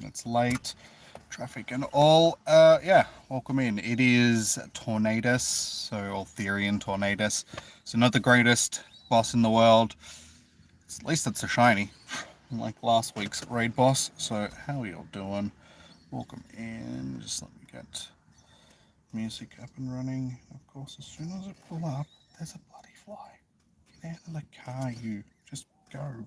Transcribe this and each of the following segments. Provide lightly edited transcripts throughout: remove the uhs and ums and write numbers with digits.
minutes late. Traffic and all. Yeah, welcome in. It is Tornadus, or Therian Tornadus. So not the greatest boss in the world. At least it's a shiny, like last week's raid boss. So how are you all doing? Welcome in. Just let me get music up and running. Of course, as soon as it pull up, there's a bloody fly. Get out of the car, you. Just go.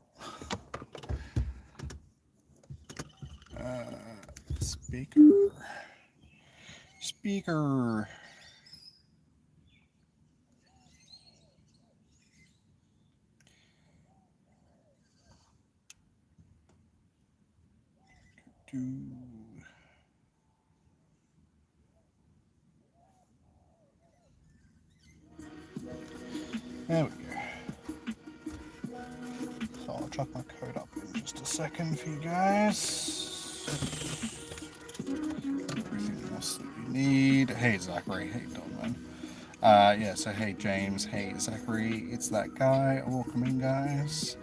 Speaker. There we go. So I'll chuck my code up in just a second for you guys. Everything else that you need. Hey Zachary, how you doing, man? Yeah, so hey James, hey Zachary, it's that guy. Welcome in, guys.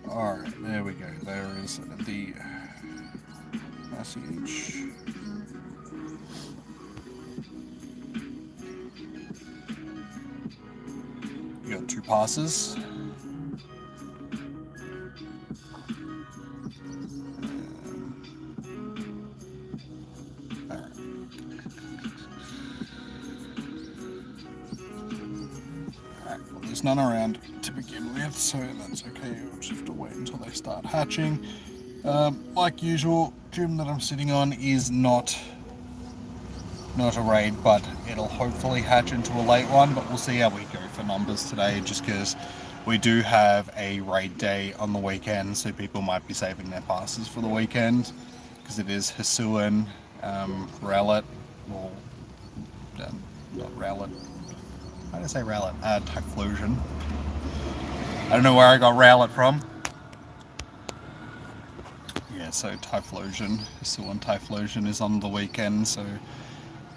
Alright, there we go. There is the message. You got 2 passes. There's none around to begin with, so that's okay. We'll just have to wait until they start hatching. Like usual, gym that I'm sitting on is not a raid, but it'll hopefully hatch into a late one, but we'll see how we go for numbers today, just because we do have a raid day on the weekend, so people might be saving their passes for the weekend, because it is Hisuian, Rowlet, or not Rowlet. How do I say Rowlet? Typhlosion. I don't know where I got Rowlet from. Yeah, so Typhlosion, Hisuian Typhlosion is on the weekend, so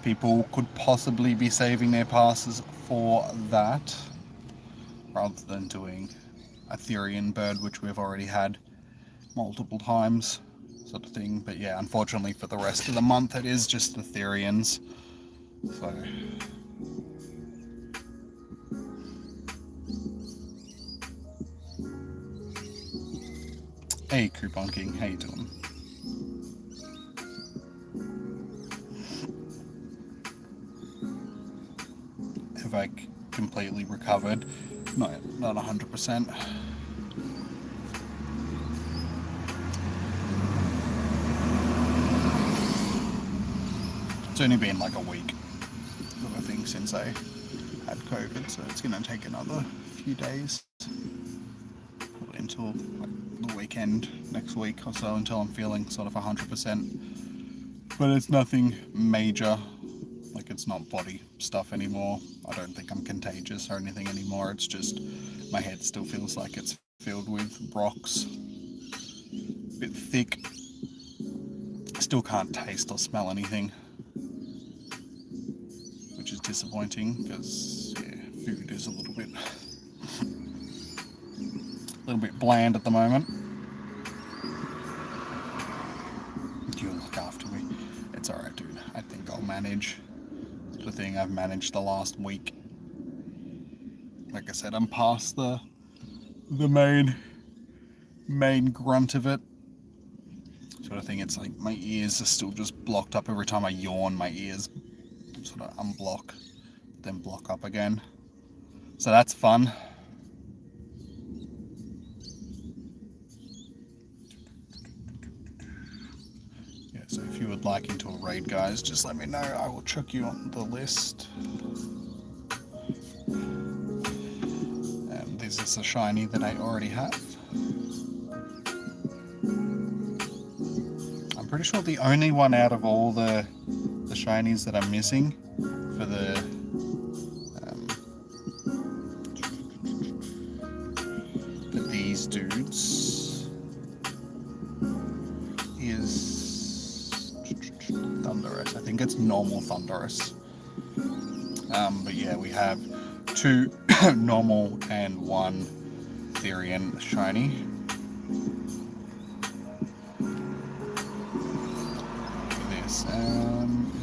people could possibly be saving their passes for that, rather than doing a Therian bird, which we've already had multiple times, sort of thing. But yeah, unfortunately for the rest of the month, it is just the Therians. So... Hey Coupon King, how you doing? Have I completely recovered? Not 100%. It's only been like a week, sort of thing, since I had COVID, so it's going to take another few days until like the weekend next week or so, until I'm feeling sort of 100%. But it's nothing major, like it's not body stuff anymore. I don't think I'm contagious or anything anymore. It's just my head still feels like it's filled with rocks, a bit thick. Still can't taste or smell anything, which is disappointing, because yeah, food is a little bit bland at the moment. You look after me. It's alright, dude. I think I'll manage. The thing, I've managed the last week. Like I said, I'm past the main grunt of it. Sort of thing. It's like my ears are still just blocked up. Every time I yawn, my ears sort of unblock, then block up again. So that's fun. So if you would like into a raid, guys, just let me know. I will chuck you on the list. And this is a shiny that I already have. I'm pretty sure the only one out of all the shinies that I'm missing for these dudes is Thunderous. I think it's normal Thunderous. But yeah, we have 2 normal and 1 Therian shiny. Look at this. Is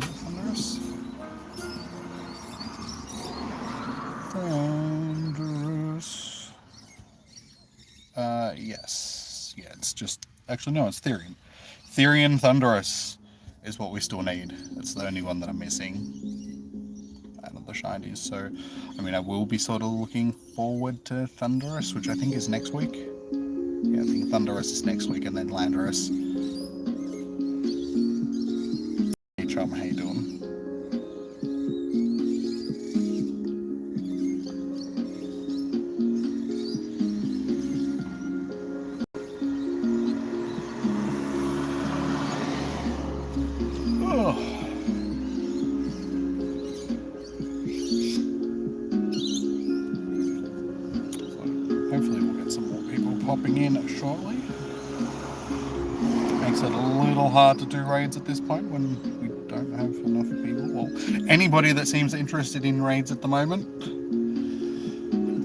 it Thunderous? Thunderous. Yes. Yeah, it's just... Actually, no, it's Therian. Therian Thunderous is what we still need. It's the only one that I'm missing out of the shinies. So, I mean, I will be sort of looking forward to Thunderous, which I think is next week. Yeah, I think Thunderous is next week, and then Landorus. Hey, chum, how you doing? Shortly. Makes it a little hard to do raids at this point when we don't have enough people. Well, anybody that seems interested in raids at the moment.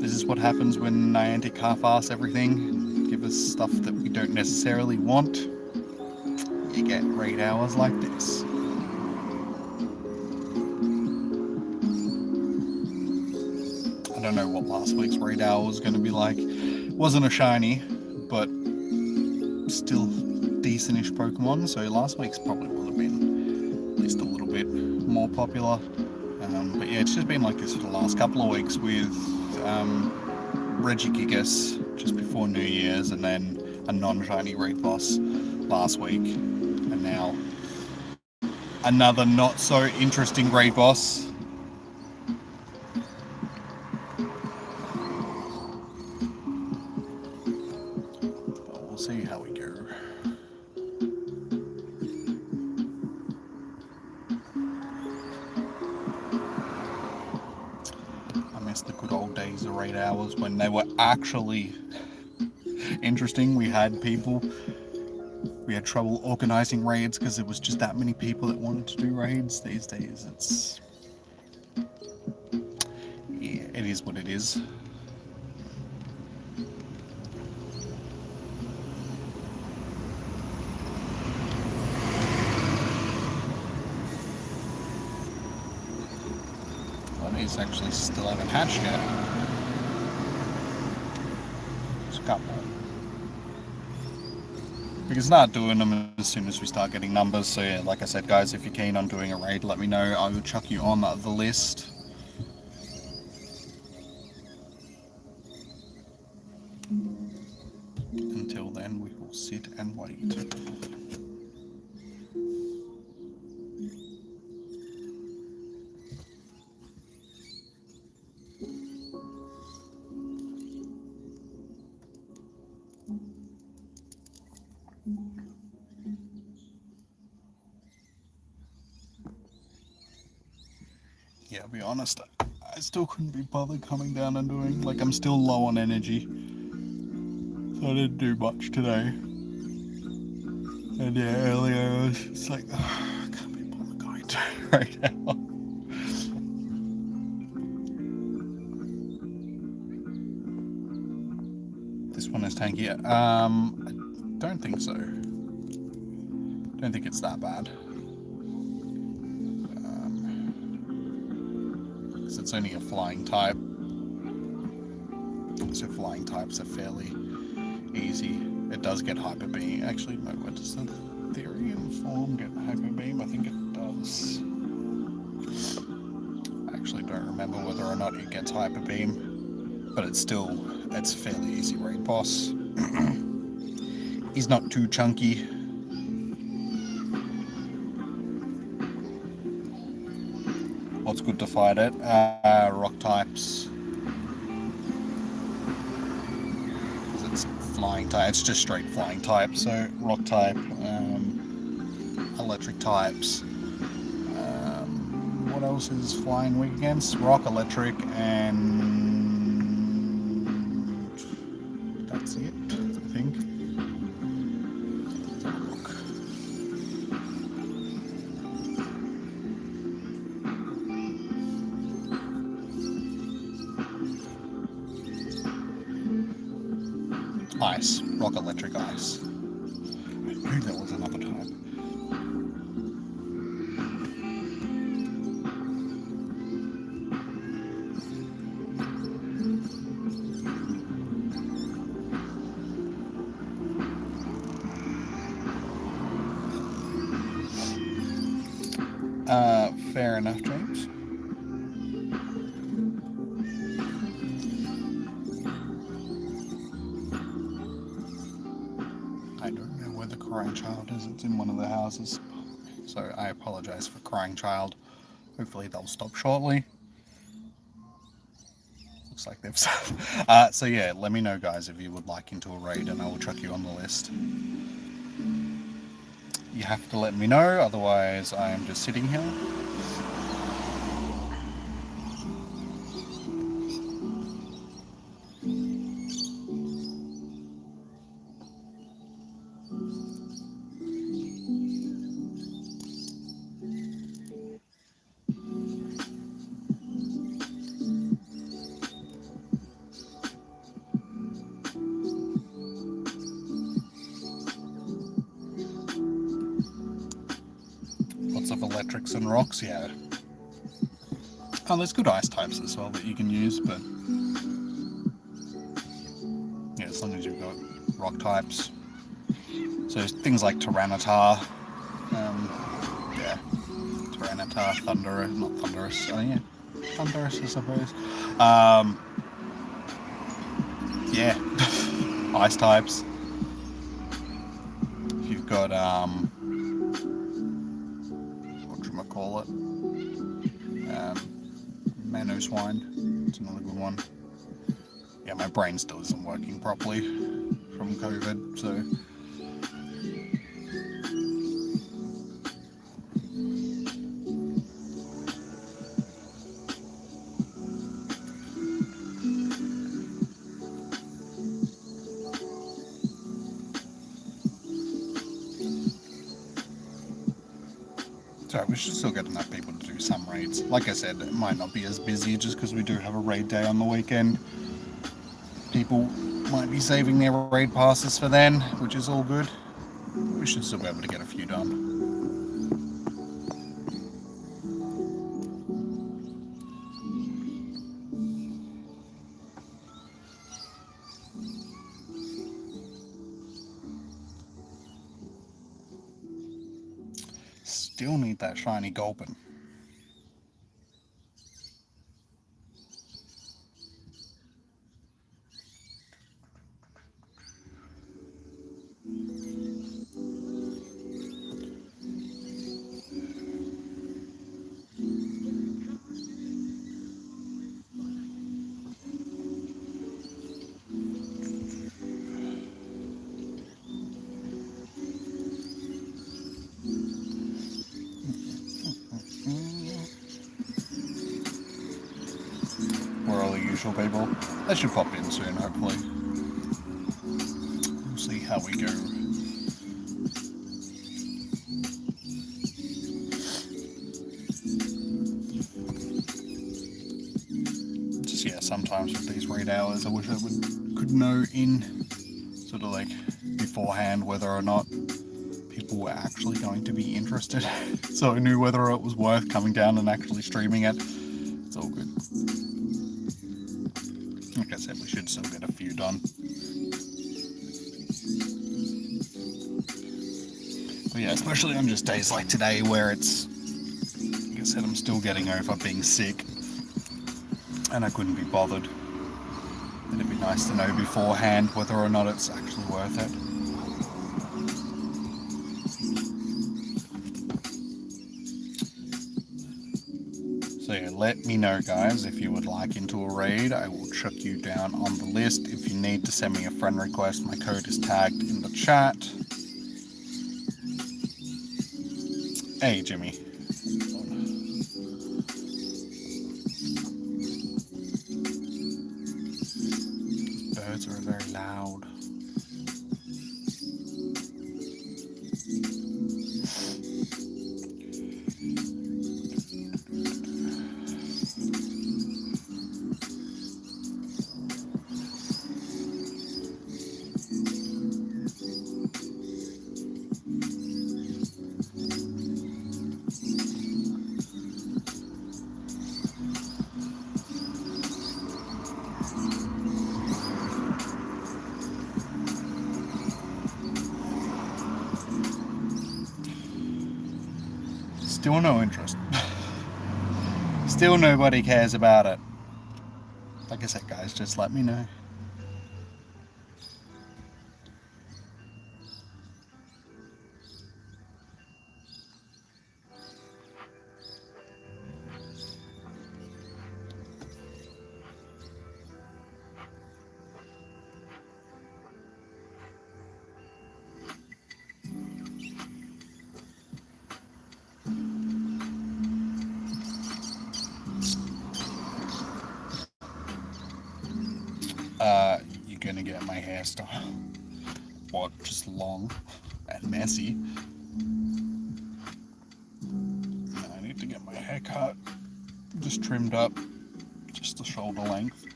This is what happens when Niantic half-ass everything and give us stuff that we don't necessarily want. You get raid hours like this. I don't know what last week's raid hour was going to be like. It wasn't a shiny, but still decent-ish Pokemon, so last week's probably would have been at least a little bit more popular. But yeah, it's just been like this for the last couple of weeks with Regigigas just before New Year's, and then a non-shiny raid boss last week, and now another not so interesting raid boss. See how we go. I miss the good old days of raid hours when they were actually interesting. We had trouble organizing raids because there was just that many people that wanted to do raids. These days yeah, it is what it is. These actually still haven't hatched yet. There's a couple. We can start doing them as soon as we start getting numbers. So yeah, like I said, guys, if you're keen on doing a raid, let me know. I will chuck you on the list. Until then, we will sit and wait. Yeah, I'll be honest, I still couldn't be bothered coming down and doing, like, I'm still low on energy, so I didn't do much today. And yeah, earlier I was just like, I can't be bothered going to right now. This one is tanky. I don't think so. Don't think it's that bad. Because it's only a flying type. So flying types are fairly easy. It does get Hyper Beam. Actually, no, what does the Therian form get Hyper Beam? I think it does. I actually don't remember whether or not it gets Hyper Beam, but it's fairly easy raid boss. He's not too chunky. What's good to fight it? Rock types. flying type. It's just straight flying type. So rock type, electric types. What else is flying weak against? Rock, electric, and that's it, I think. Let's have a look. Ice. Rock, electric, ice. I knew there was another type. Fair enough, James. I don't know where the crying child is. It's in one of the houses. So I apologize for crying child. Hopefully they'll stop shortly. Looks like they've... so yeah, let me know, guys, if you would like into a raid and I will chuck you on the list. You have to let me know, otherwise I am just sitting here. Of electrics and rocks, yeah. Oh, there's good ice types as well that you can use, but yeah, as long as you've got rock types. So things like Tyranitar, yeah, Tyranitar, Thunderous, not Thunderous, oh yeah, Thunderous I suppose. Yeah, ice types. You've got call it. Manoswine. It's another good one. Yeah, my brain still isn't working properly from COVID, so. We should still get enough people to do some raids. Like I said, it might not be as busy just because we do have a raid day on the weekend. People might be saving their raid passes for then, which is all good. We should still be able to get a few done. Still need that shiny Gulpin. Where are all the usual people? They should pop in soon, hopefully. We'll see how we go. Just yeah, sometimes with these raid hours, I wish I could know in sort of like beforehand whether or not people were actually going to be interested, so I knew whether it was worth coming down and actually streaming it. It's all good. Like I said, we should still get a few done. But yeah, especially on just days like today where it's, like I said, I'm still getting over being sick and I couldn't be bothered. It'd be nice to know beforehand whether or not it's actually worth it. So yeah, let me know, guys, if you would like into a raid. I will chuck you down on the list. If you need to send me a friend request, my code is tagged in the chat. Hey, Jimmy. Birds are very loud. Still no interest. Still nobody cares about it. Like I said, guys, just let me know. You're gonna get my hairstyle. What? Just long and messy. I need to get my hair cut. Just trimmed up, just the shoulder length.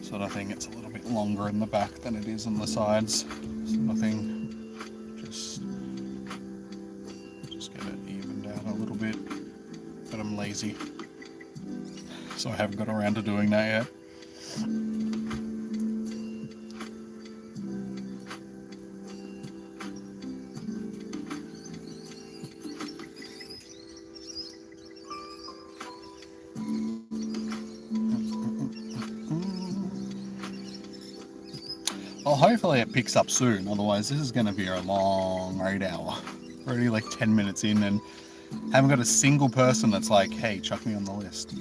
Sort of thing. It's a little bit longer in the back than it is on the sides. Sort of thing. Just get it evened out a little bit. But I'm lazy, so I haven't got around to doing that yet. Well, hopefully it picks up soon, otherwise this is going to be a long raid hour. Already like 10 minutes in and haven't got a single person that's like, hey, chuck me on the list.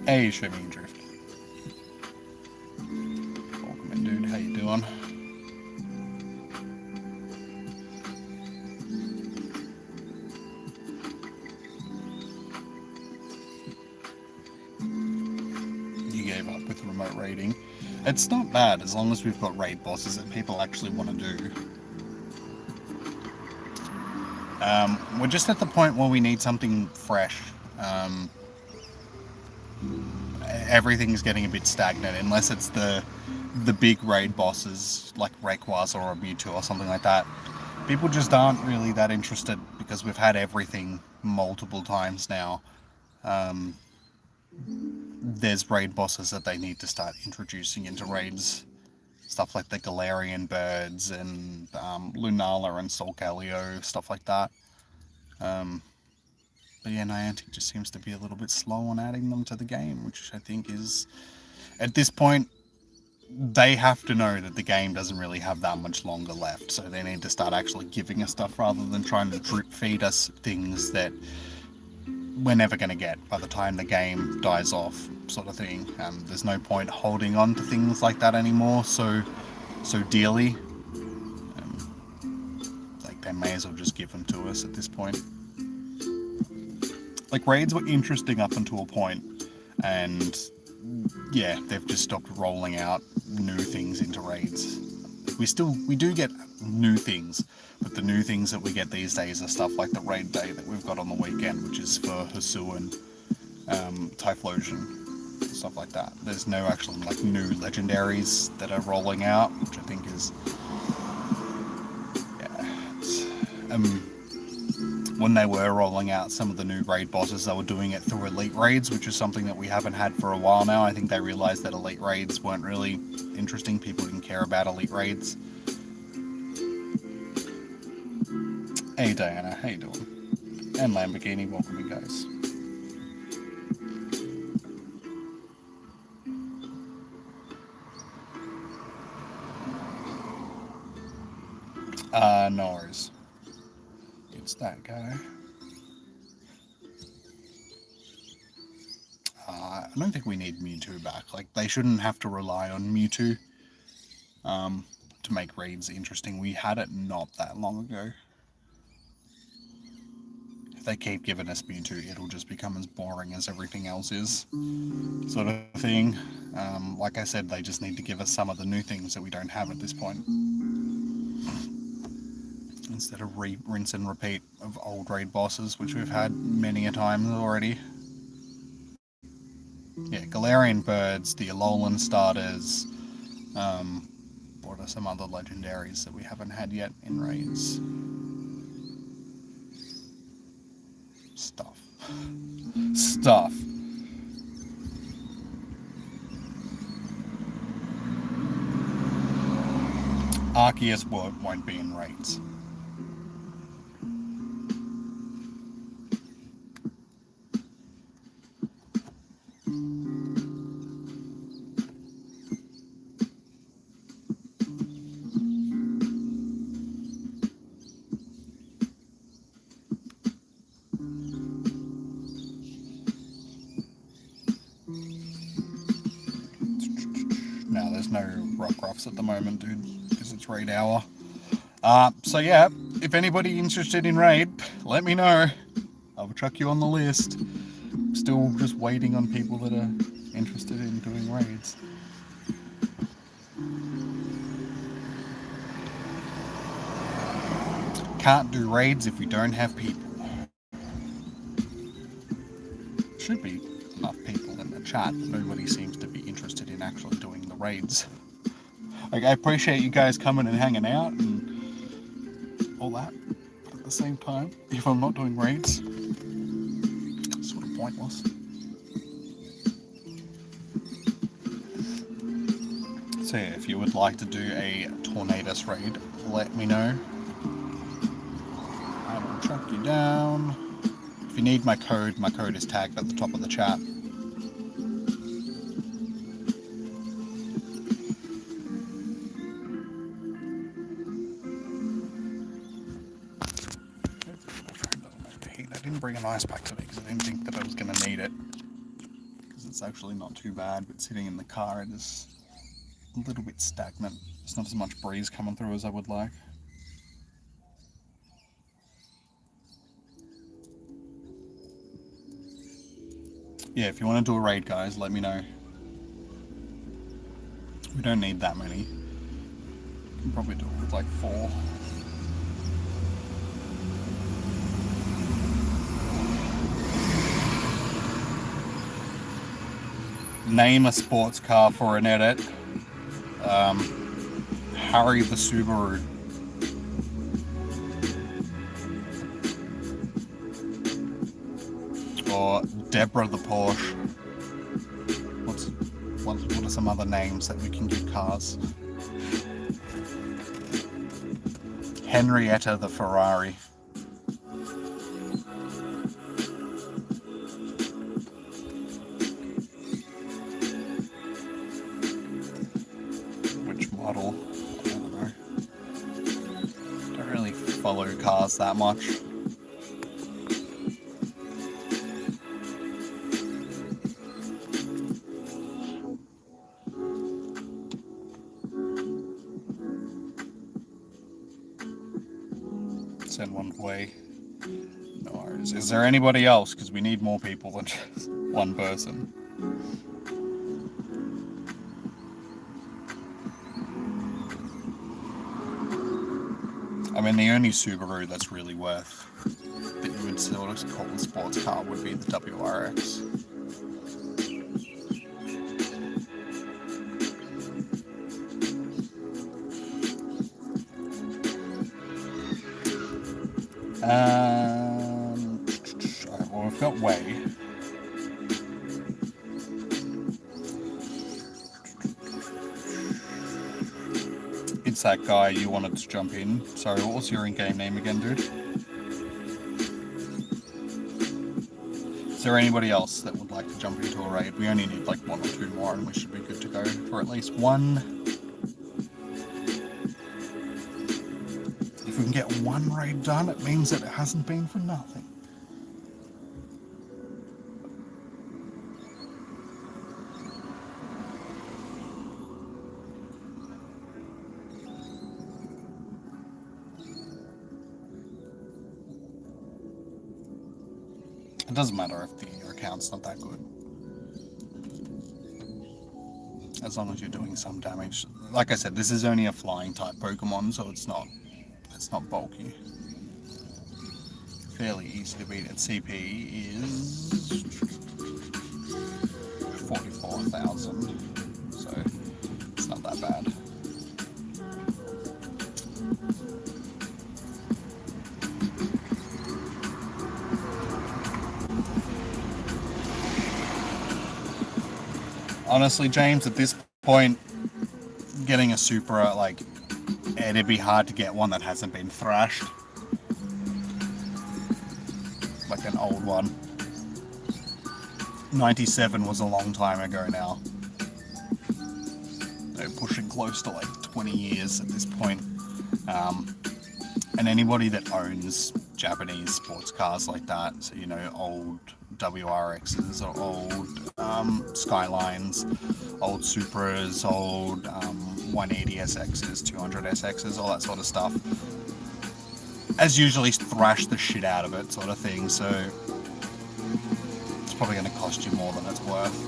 Hey, Shimmy Drift. Welcome in, dude. How you doing? With remote raiding. It's not bad as long as we've got raid bosses that people actually want to do. We're just at the point where we need something fresh. Everything's getting a bit stagnant unless it's the big raid bosses like Rayquaza or Mewtwo or something like that. People just aren't really that interested because we've had everything multiple times now. There's raid bosses that they need to start introducing into raids. Stuff like the Galarian birds and Lunala and Solgaleo, stuff like that. But yeah, Niantic just seems to be a little bit slow on adding them to the game, which I think is, at this point, they have to know that the game doesn't really have that much longer left, so they need to start actually giving us stuff rather than trying to drip feed us things that we're never going to get by the time the game dies off, sort of thing. There's no point holding on to things like that anymore so dearly. Like, they may as well just give them to us at this point. Like, raids were interesting up until a point, and yeah, they've just stopped rolling out new things into raids. We do get new things, but the new things that we get these days are stuff like the raid day that we've got on the weekend, which is for Hisuian, Typhlosion, stuff like that. There's no actual like new legendaries that are rolling out, which I think is when they were rolling out some of the new raid bosses, they were doing it through elite raids, which is something that we haven't had for a while now. I think they realized that elite raids weren't really interesting. People didn't care about elite raids. Hey Diana, how you doing? And Lamborghini, welcome in, guys. No worries. What's that guy? I don't think we need Mewtwo back. Like, they shouldn't have to rely on Mewtwo to make raids interesting. We had it not that long ago. If they keep giving us Mewtwo, it'll just become as boring as everything else is, sort of thing. Like I said, they just need to give us some of the new things that we don't have at this point, instead of rinse and repeat of old raid bosses, which we've had many a time already. Yeah, Galarian birds, the Alolan starters, what are some other legendaries that we haven't had yet in raids? Stuff. Arceus won't be in raids. No, there's no Rockruffs at the moment, dude, because it's raid hour. So yeah, if anybody interested in raid, let me know. I'll chuck you on the list. Still just waiting on people that are interested in doing raids. Can't do raids if we don't have people. Should be enough people in the chat, but nobody seems to be interested in actually doing the raids. Like, I appreciate you guys coming and hanging out and all that, but at the same time, if I'm not doing raids, it's sort of pointless. So yeah, if you would like to do a Tornadus raid, let me know. I will track you down. If you need my code is tagged at the top of the chat. I didn't bring an ice pack today because I didn't think that I was going to need it. Because it's actually not too bad, but sitting in the car it is a little bit stagnant. There's not as much breeze coming through as I would like. Yeah, if you want to do a raid, guys, let me know. We don't need that many. We can probably do it with like 4. Name a sports car for an edit. Harry the Subaru. Or Deborah the Porsche. What are some other names that we can give cars? Henrietta the Ferrari. Which model? I don't know. Don't really follow cars that much. Send one away. No worries. Is there anybody else? Because we need more people than just one person. I mean, the only Subaru that's really worth that you would sort of call a sports car would be the WRX. Alright, well, we've got Way. It's that guy you wanted to jump in. Sorry, what was your in-game name again, dude? Is there anybody else that would like to jump into a raid? We only need like 1 or 2 more and we should be good to go for at least one. If if we can get one raid done, it means that it hasn't been for nothing. It doesn't matter if your account's not that good. As long as you're doing some damage. Like I said, this is only a flying type Pokemon, so it's not bulky. Fairly easy to beat. Its CP is 44,000, so it's not that bad. Honestly, James, at this point, getting a Supra, like, it'd be hard to get one that hasn't been thrashed. Like an old one. 97 was a long time ago now. They're pushing close to like 20 years at this point. And anybody that owns Japanese sports cars like that, so you know, old WRXs or old Skylines, old Supras, old 180 SXs, 200 SXs, all that sort of stuff, has usually thrashed the shit out of it, sort of thing, so it's probably going to cost you more than it's worth.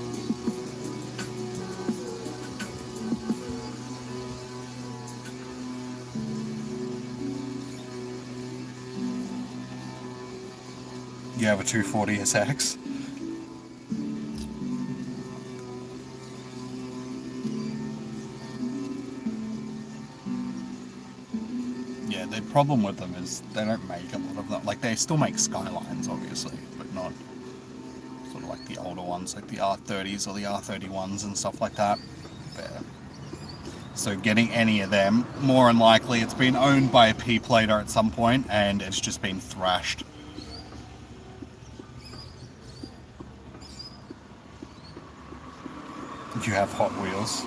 You have a 240 SX? Yeah, the problem with them is they don't make a lot of them. Like, they still make Skylines, obviously, but not sort of like the older ones, like the R30s or the R31s and stuff like that. There. So getting any of them, more than likely, it's been owned by a P-plater at some point, and it's just been thrashed. You have Hot Wheels.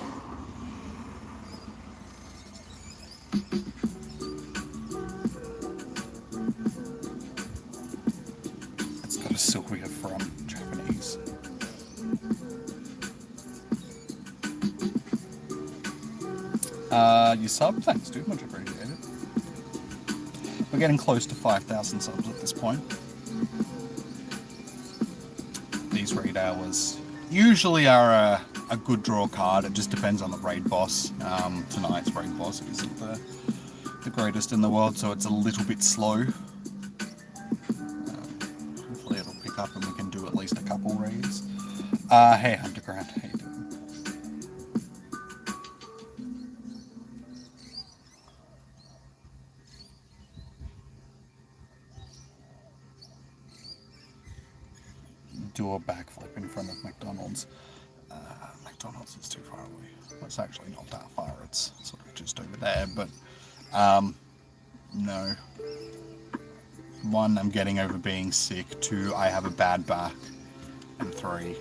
It's got a silkier front, Japanese. You sub? Thanks, dude. Much appreciated. We're getting close to 5,000 subs at this point. These raid hours usually are a good draw card. It just depends on the raid boss. Tonight's raid boss isn't the greatest in the world, so it's a little bit slow. Hopefully it'll pick up and we can do at least a couple raids. Hey Hunter Grant, how you doing? Do a backflip in front of McDonald's. McDonald's is too far away. Well, it's actually not that far, it's sort of just over there, but no. One, I'm getting over being sick. Two, I have a bad back. And three,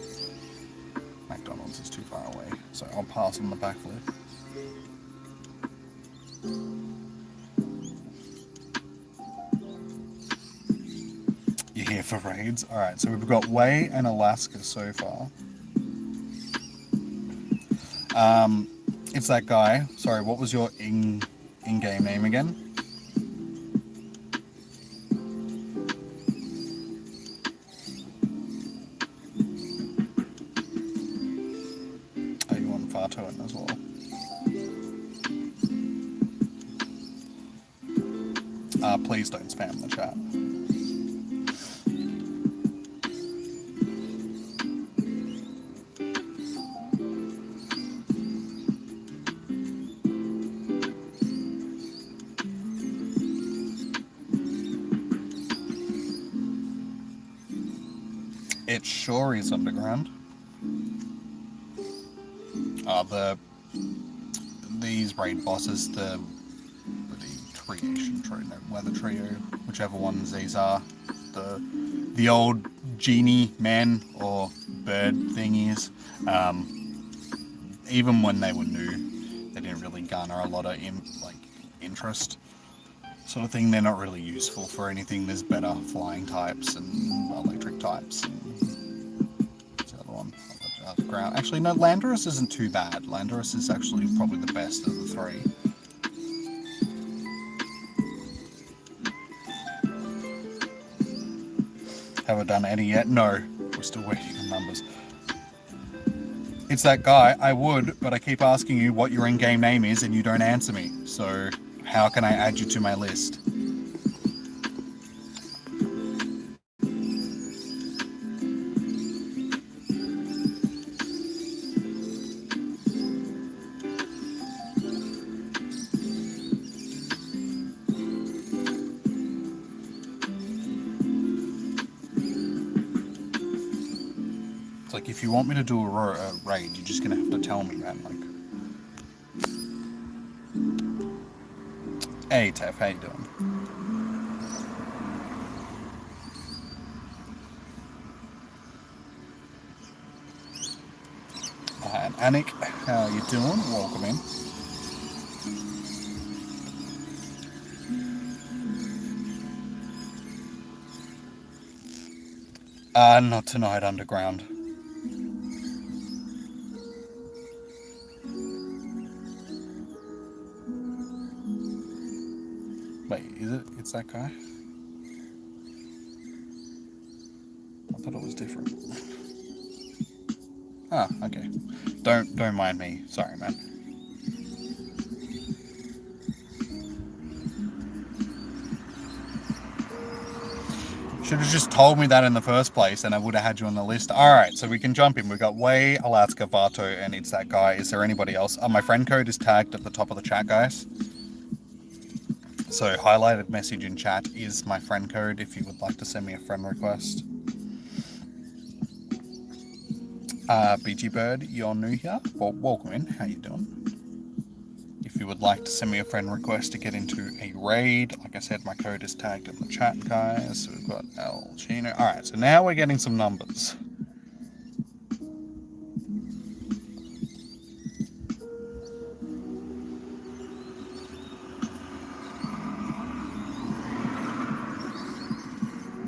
McDonald's is too far away, so I'll pass on the backflip. You're here for raids? Alright, so we've got Way and Alaska so far. It's that guy. Sorry, what was your in-game name again? Are you on Fartoin as well? Please don't spam the chat. It sure is underground. These raid bosses, the creation trio, no, weather trio, whichever ones these are, the old genie man or bird thingies. Even when they were new, they didn't really garner a lot of interest. sort of thing. They're not really useful for anything. There's better flying types and electric types. And what's the other one? Ground. Actually, no, Landorus isn't too bad. Landorus is actually probably the best of the three. Have I done any yet? No. We're still waiting on numbers. It's that guy. I would, but I keep asking you what your in-game name is and you don't answer me. So how can I add you to my list? Like, if you want me to do a raid, you're just gonna have to tell me, man. Like, hey, Tef, how you doing? And Anik, how you doing? Welcome in. Not tonight, Underground. Wait, is it? It's that guy? I thought it was different. Ah, okay. Don't mind me. Sorry, man. Should have just told me that in the first place and I would have had you on the list. Alright, so we can jump in. We've got Way, Alaska, Vato, and It's That Guy. Is there anybody else? My friend code is tagged at the top of the chat, guys. So highlighted message in chat is my friend code if you would like to send me a friend request. BG Bird, you're new here. Well, welcome in. How you doing? If you would like to send me a friend request to get into a raid, like I said, my code is tagged in the chat, guys. So we've got El Chino. Alright, so now we're getting some numbers.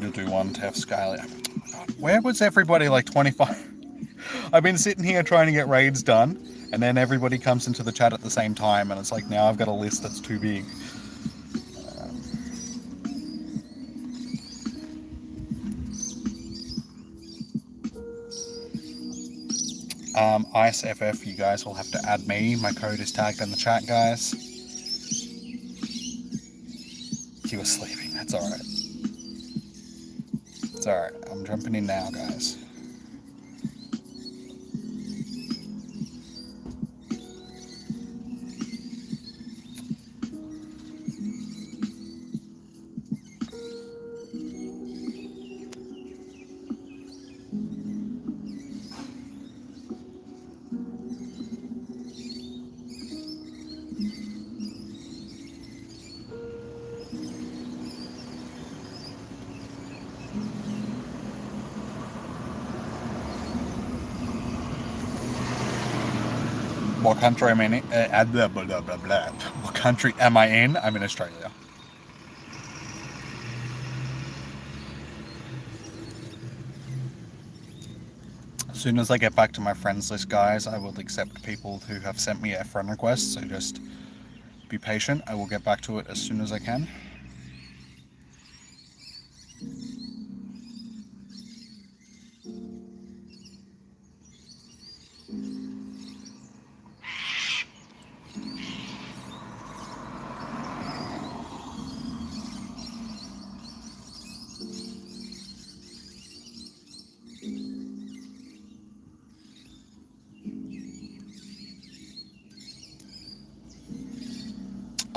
You'll do one, Tef, Skyler. Where was everybody like 25? I've been sitting here trying to get raids done, and then everybody comes into the chat at the same time, and it's like, now I've got a list that's too big. IceFF, you guys will have to add me. My code is tagged in the chat, guys. He was sleeping, that's alright. It's alright, I'm jumping in now, guys. What country am I in? Blah, blah, blah, blah, blah. What country am I in? I'm in Australia. As soon as I get back to my friends list, guys, I will accept people who have sent me a friend request, so just be patient. I will get back to it as soon as I can.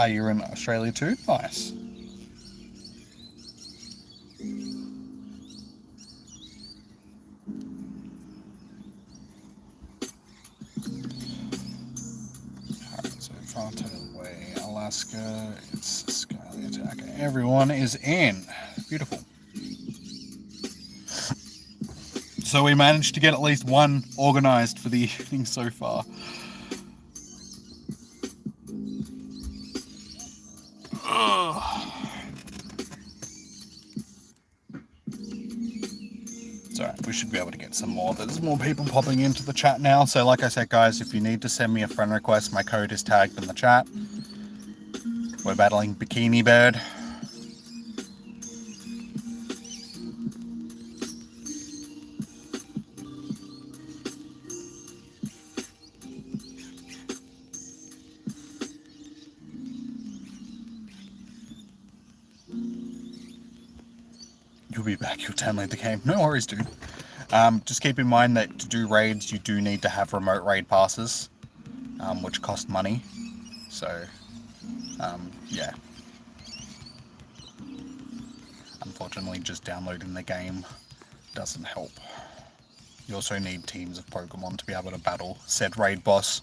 You're in Australia too? Nice. Alright, so Vato Way, Alaska, it's Skyly Attack. Everyone is in. Beautiful. So we managed to get at least one organised for the evening so far. Ugh. should be able to get some more. There's more people popping into the chat now. So like I said, guys, if you need to send me a friend request, my code is tagged in the chat. We're battling Bikini Bird. You'll be back, you'll download the game. No worries, dude. Just keep in mind that to do raids, you do need to have remote raid passes, which cost money. So, yeah. Unfortunately, just downloading the game doesn't help. You also need teams of Pokemon to be able to battle said raid boss.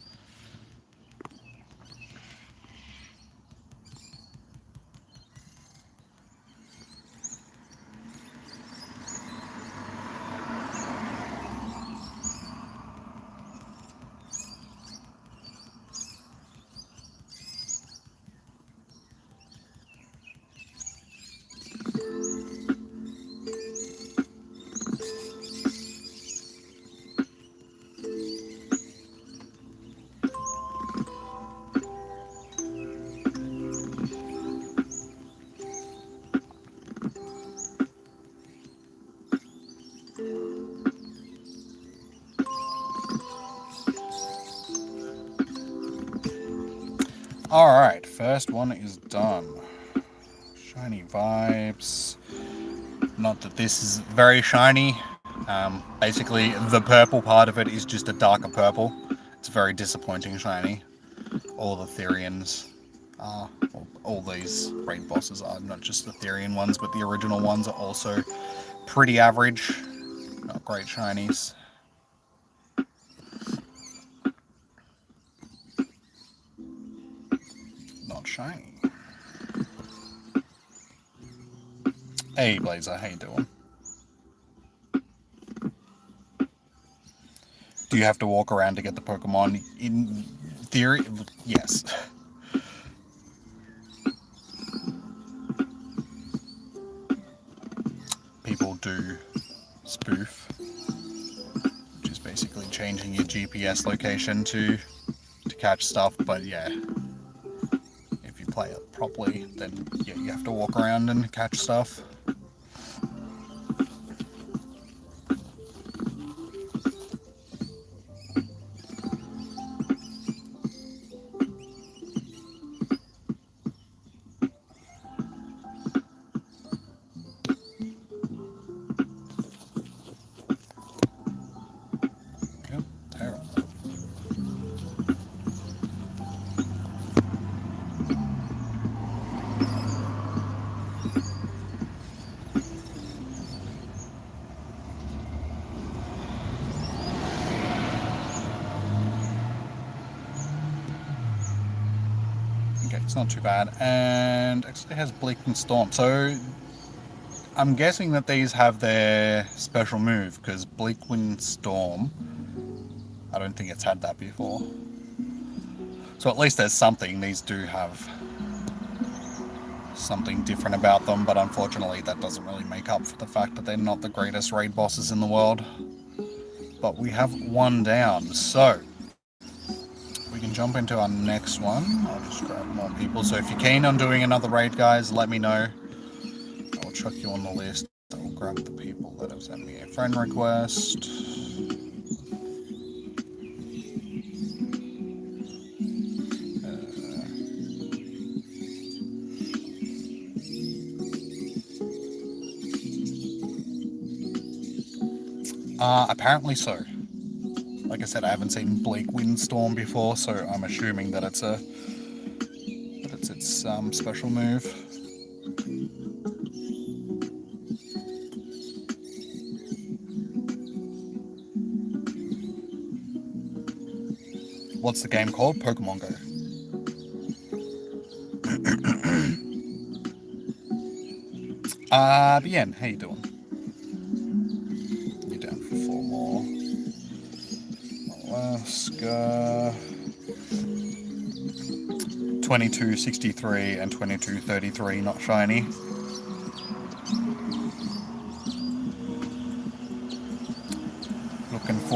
Alright, first one is done. Shiny vibes. Not that this is very shiny. Basically, the purple part of it is just a darker purple. It's very disappointing shiny. All the Therians are, all these raid bosses are, not just the Therian ones, but the original ones are also pretty average. Not great shinies. Not shiny. Hey Blazer, how you doing? Do you have to walk around to get the Pokemon? In theory, yes. People do spoof, which is basically changing your GPS location to catch stuff, but yeah. If you play it properly, then yeah, you have to walk around and catch stuff. It's not too bad, and actually has Bleak and Storm, so I'm guessing that these have their special move, because Bleak Wind Storm, I don't think it's had that before. So at least there's something. These do have something different about them, but unfortunately that doesn't really make up for the fact that they're not the greatest raid bosses in the world. But we have one down, so we can jump into our next one. I'll just grab more people. So if you're keen on doing another raid, guys, let me know. I'll chuck you on the list. I'll grab the people that have sent me a friend request. Apparently so. Like I said, I haven't seen Bleak Windstorm before, so I'm assuming that it's its special move. What's the game called? Pokemon Go. Bien, how you doing? You're down for 4 more. Alaska. 2263 and 2233, not shiny.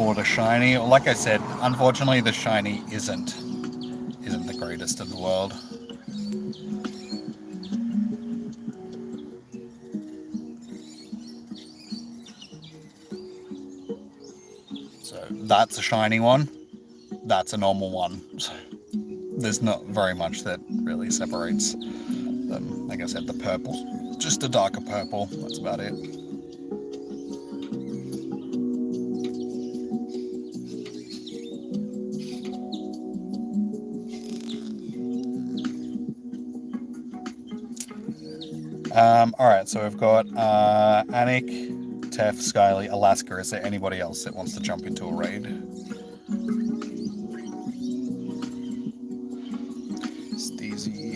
for the shiny. Like I said, unfortunately the shiny isn't the greatest in the world. So that's a shiny one, that's a normal one. So there's not very much that really separates them. Like I said, the purple's just a darker purple, that's about it. Alright, so we've got Anik, Tef, Skyly, Alaska. Is there anybody else that wants to jump into a raid? Steezy.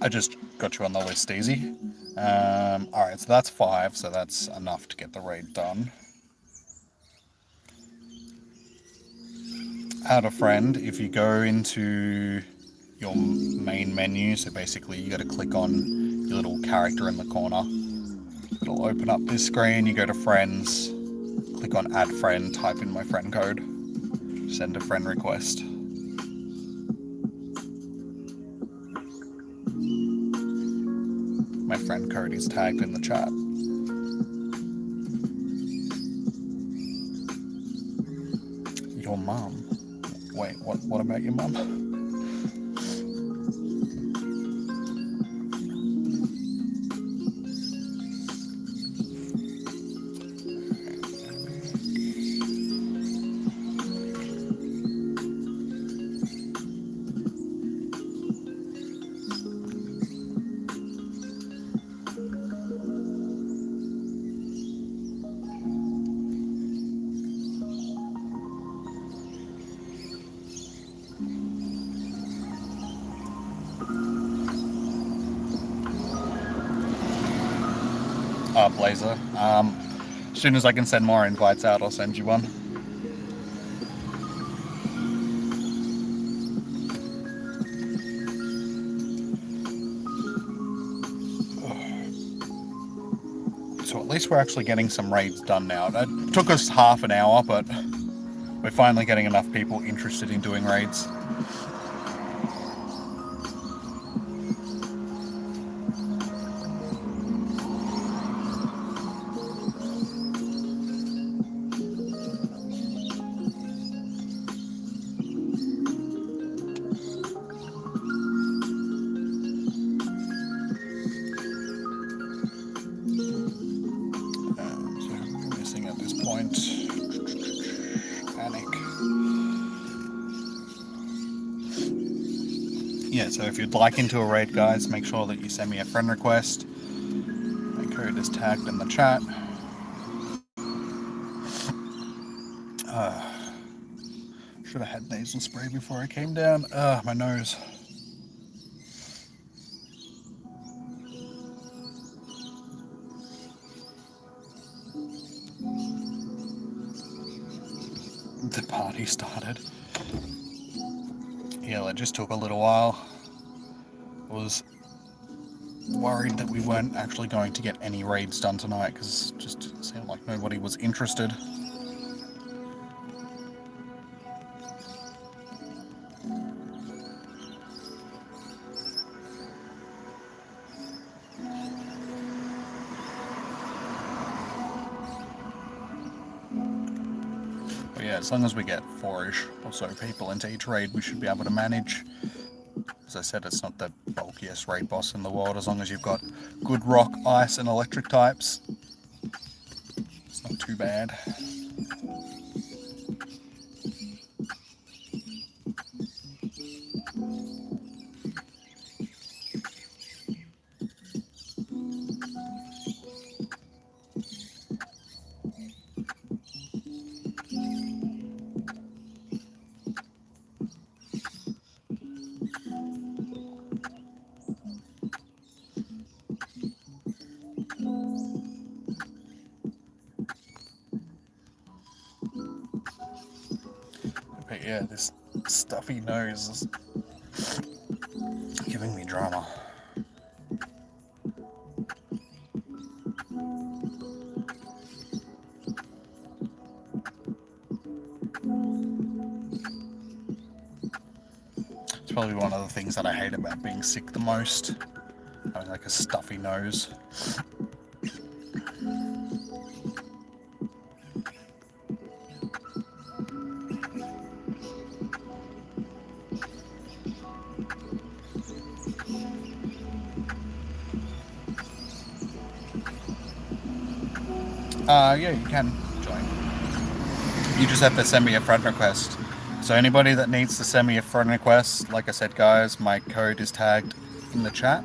I just got you on the list, Steezy. Alright, so that's 5, so that's enough to get the raid done. Add a friend. If you go into your main menu, so basically you got to click on your little character in the corner. It'll open up this screen, you go to friends, click on add friend, type in my friend code, send a friend request. My friend code is tagged in the chat. Your mum? Wait, what about your mum? Blazer. As soon as I can send more invites out, I'll send you one. So at least we're actually getting some raids done now. It took us half an hour, but we're finally getting enough people interested in doing raids. Yeah, so if you'd like into a raid, guys, make sure that you send me a friend request. My code is tagged in the chat. Should have had nasal spray before I came down. My nose. The party started. Yeah, it just took a little while. I was worried that we weren't actually going to get any raids done tonight because it just seemed like nobody was interested. But yeah, as long as we get 4-ish or so people into each raid, we should be able to manage. As I said, it's not the bulkiest raid boss in the world. As long as you've got good rock, ice, and electric types, it's not too bad. But yeah, this stuffy nose is giving me drama. It's probably one of the things that I hate about being sick the most. Having like a stuffy nose. Yeah, you can join. You just have to send me a friend request. So anybody that needs to send me a friend request, like I said, guys, my code is tagged in the chat.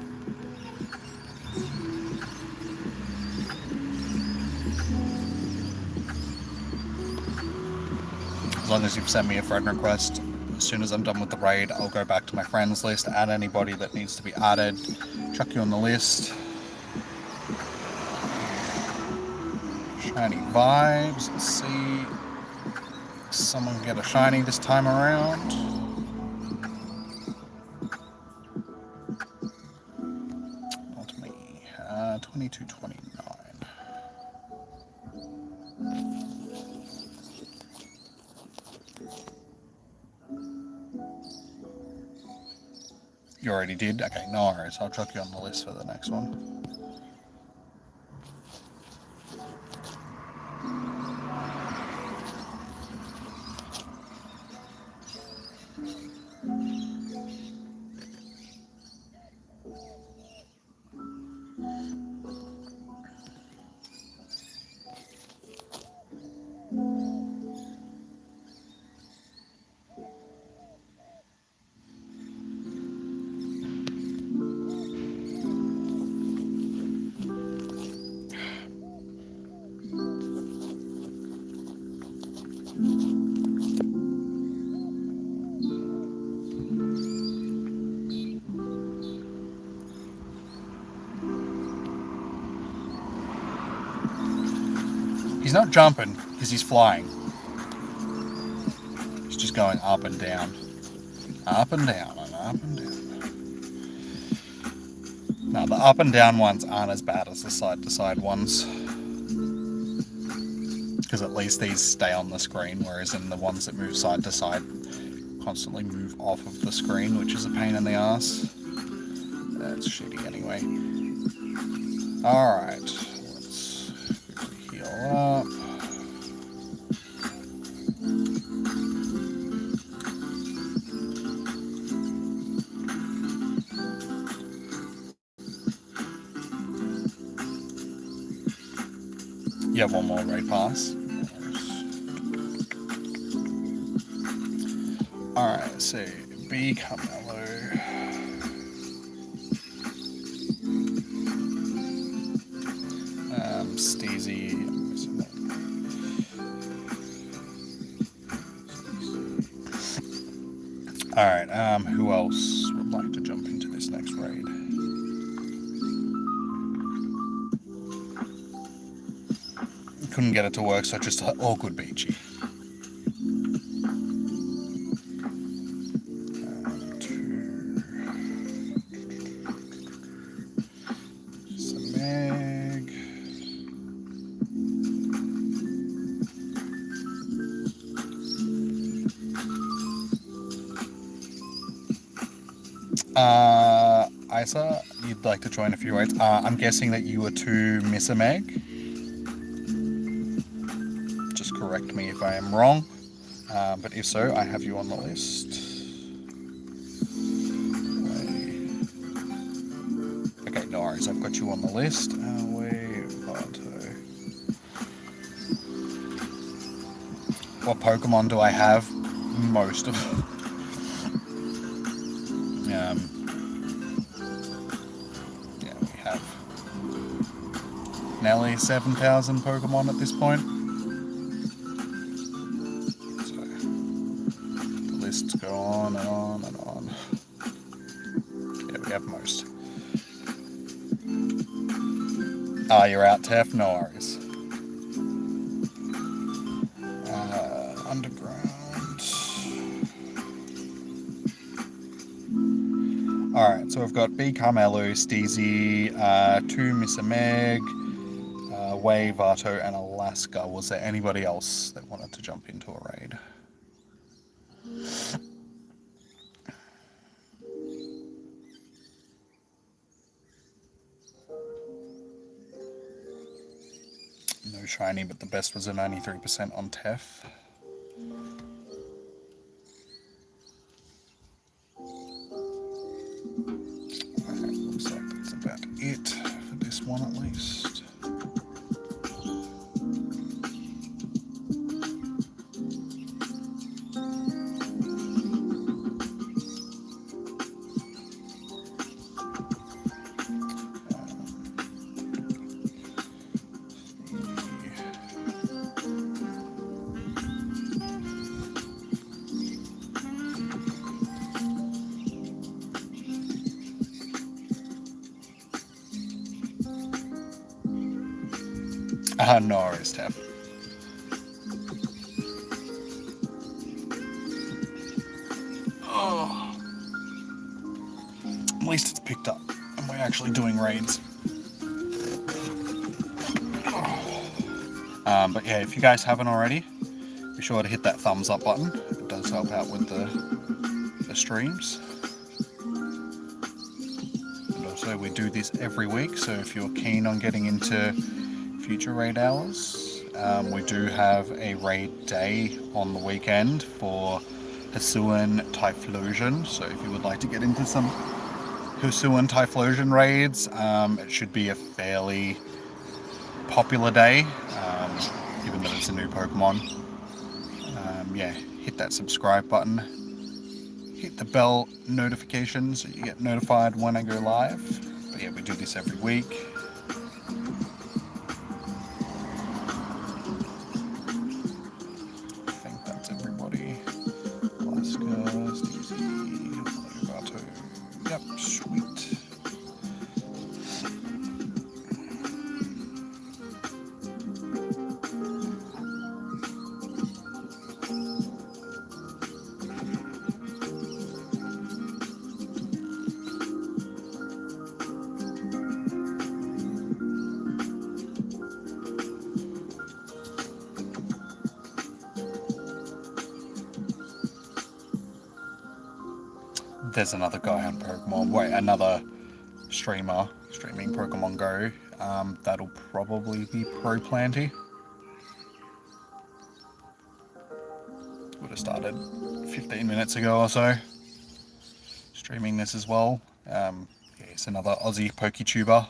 As long as you've sent me a friend request, as soon as I'm done with the raid, I'll go back to my friends list, add anybody that needs to be added, chuck you on the list. Shiny vibes. Let's see. Someone get a shiny this time around. Not me. 2229. You already did? Okay, no worries. I'll chuck you on the list for the next one. He's not jumping because he's flying. He's just going up and down. Up and down and up and down. No, the up and down ones aren't as bad as the side to side ones. Because at least these stay on the screen, whereas in the ones that move side to side constantly move off of the screen, which is a pain in the ass. That's shitty anyway. Alright, let's quickly heal up. You have one more raid pass. Alright, so B Carmelo. Steezy. Alright, who else would like to jump into this next raid? Couldn't get it to work, so just awkward beachy. Isa, you'd like to join a few raids. I'm guessing that you were to miss a Meg. Just correct me if I am wrong. But if so, I have you on the list. Okay, no worries. I've got you on the list. What Pokemon do I have? Most of them. Nearly 7,000 Pokemon at this point. So, the lists go on and on and on. Yeah, we have most. You're out, Tef? No worries. Underground. So we've got B. Carmelo, Steezy, 2 Mr. Meg, Way, Vato, and Alaska. Was there anybody else that wanted to jump into a raid? No shiny, but the best was a 93% on Tef. Alright, looks like that's about it for this one at least. No worries, Tef. Oh. At least it's picked up and we're actually doing raids. But yeah, if you guys haven't already, be sure to hit that thumbs up button. It does help out with the streams. And also we do this every week, so if you're keen on getting into future raid hours, we do have a raid day on the weekend for Hisuian Typhlosion, so if you would like to get into some Hisuian Typhlosion raids, it should be a fairly popular day, given that it's a new Pokemon. Yeah, hit that subscribe button, hit the bell notification so you get notified when I go live. But yeah, we do this every week. Yep, sweet. There's another guy on Pokemon, another streamer streaming Pokemon Go. That'll probably be Pro Planty. Would have started 15 minutes ago or so, streaming this as well. Yeah, it's another Aussie PokeTuber.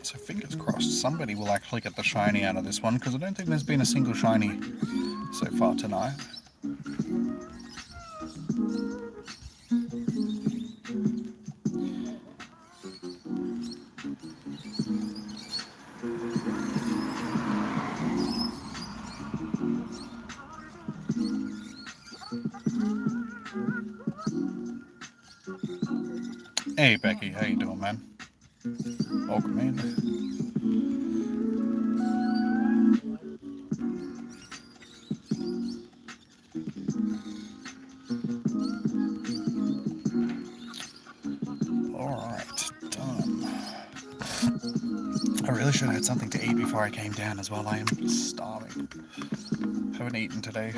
So fingers crossed somebody will actually get the shiny out of this one, because I don't think there's been a single shiny so far tonight. Hey Becky, how you doing, man? Welcome in. Alright, done. I really should have had something to eat before I came down as well. I am starving. Haven't eaten today.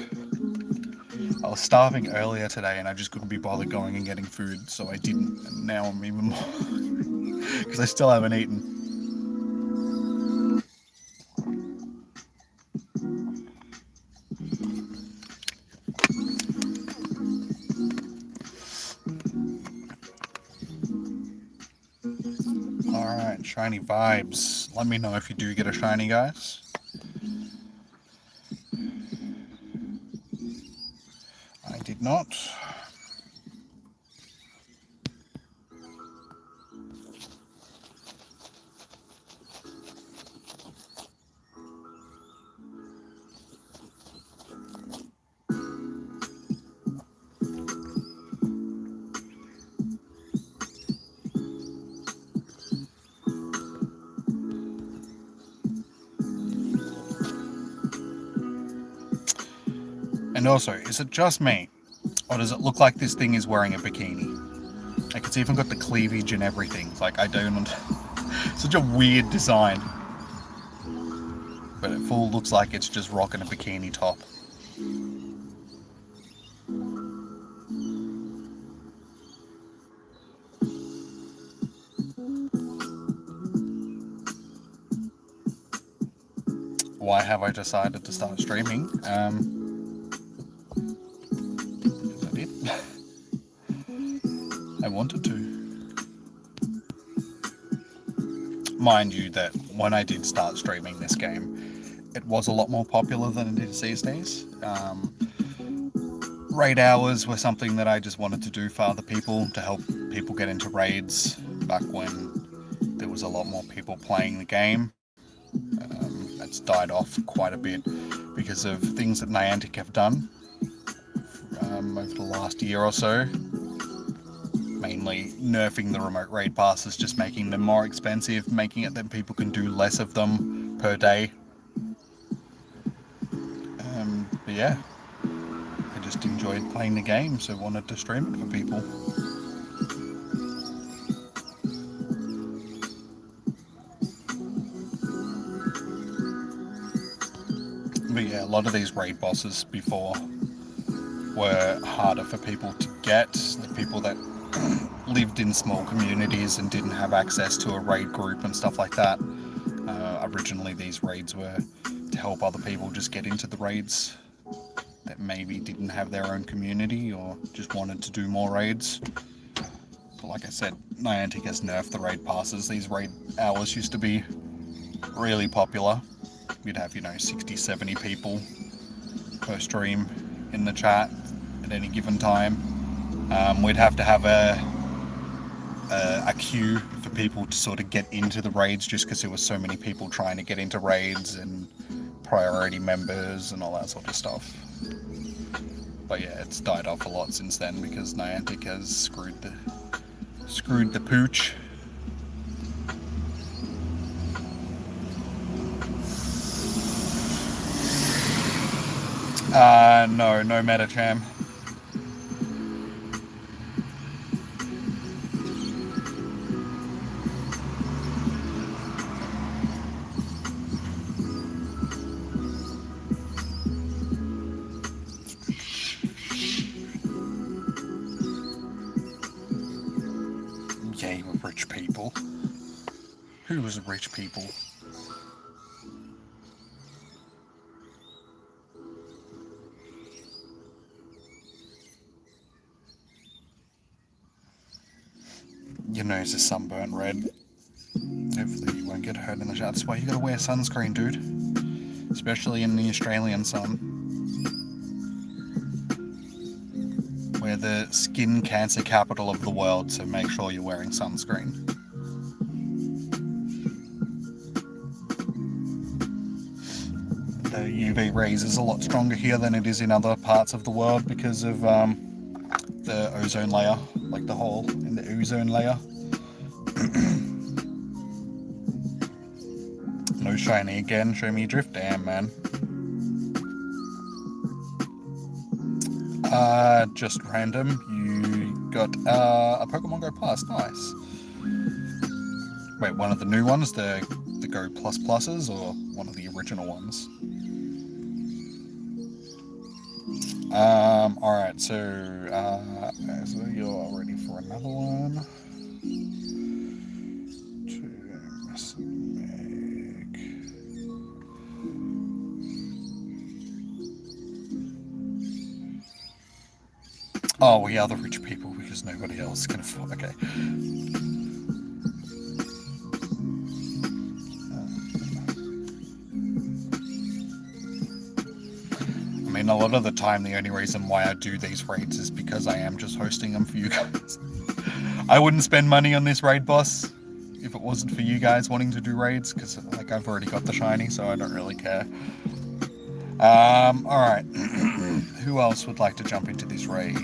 I was starving earlier today and I just couldn't be bothered going and getting food, so I didn't, and now I'm even more because I still haven't eaten. Alright, shiny vibes. Let me know if you do get a shiny, guys. did not. And also, is it just me, or does it look like this thing is wearing a bikini? Like, it's even got the cleavage and everything. It's like, I don't... Such a weird design. But it full looks like it's just rocking a bikini top. Why have I decided to start streaming? Because I did. I wanted to. Mind you that when I did start streaming this game, it was a lot more popular than it is these days. Raid hours were something that I just wanted to do for other people, to help people get into raids back when there was a lot more people playing the game. It's died off quite a bit because of things that Niantic have done over the last year or so. Mainly nerfing the remote raid passes, just making them more expensive, making it that people can do less of them per day. But yeah, I just enjoyed playing the game, so wanted to stream it for people. But yeah, a lot of these raid bosses before were harder for people to get. The people that lived in small communities and didn't have access to a raid group and stuff like that. Originally these raids were to help other people just get into the raids that maybe didn't have their own community or just wanted to do more raids. But like I said, Niantic has nerfed the raid passes. These raid hours used to be really popular. We'd have, 60, 70 people per stream in the chat at any given time. We'd have to have a queue for people to sort of get into the raids, just because there were so many people trying to get into raids and priority members and all that sort of stuff. But yeah, it's died off a lot since then because Niantic has screwed the pooch. No Metacham. Game of rich people. Who was rich people? Your nose is sunburned red. Hopefully you won't get hurt in the shower. That's why you gotta wear sunscreen, dude. Especially in the Australian sun. We're the skin cancer capital of the world, so make sure you're wearing sunscreen. The UV rays is a lot stronger here than it is in other parts of the world because of the ozone layer, like the hole in the ozone layer. No shiny again, show me your drift. Damn, man. Just random. You got a Pokemon Go Plus. Nice. Wait, one of the new ones, the Go Plus Pluses, or one of the original ones? Alright, so you're ready for another one. Oh, we are the rich people because nobody else can afford. Okay. I mean, And a lot of the time, the only reason why I do these raids is because I am just hosting them for you guys. I wouldn't spend money on this raid boss if it wasn't for you guys wanting to do raids, because like I've already got the shiny, so I don't really care. Alright. Who else would like to jump into this raid?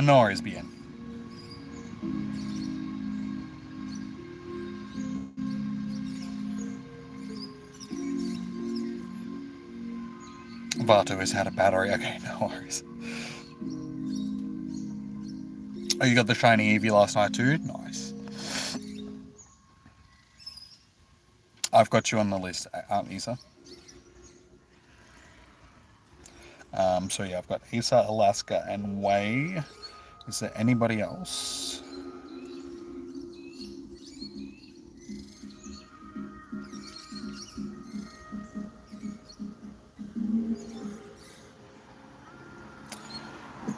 No worries, bien. Vato has had a battery. Okay, no worries. Oh, you got the shiny Eevee last night too? Nice. I've got you on the list, Isa. So yeah, I've got Isa, Alaska, and Wei. Is there anybody else?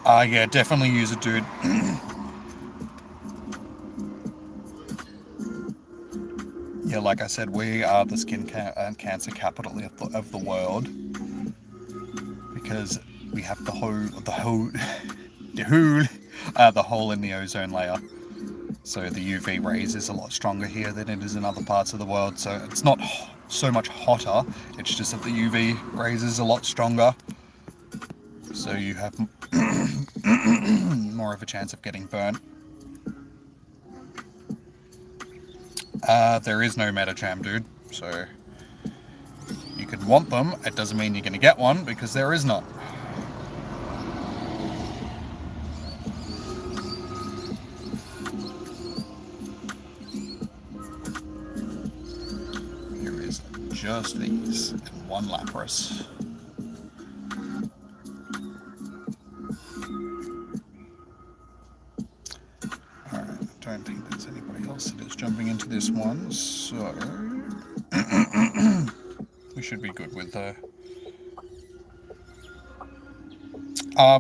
Yeah, definitely use it, dude. Yeah, like I said, we are the skin cancer capital of the world, because we have the hole in the ozone layer. So the UV rays is a lot stronger here than it is in other parts of the world. So it's not so much hotter, it's just that the UV rays is a lot stronger. So you have more of a chance of getting burnt. There is no Metacham, dude. So you can want them. It doesn't mean you're going to get one, because there is none. Here is just these and one Lapras. Alright, I don't think there's anybody else that is jumping into this one, so we should be good with the...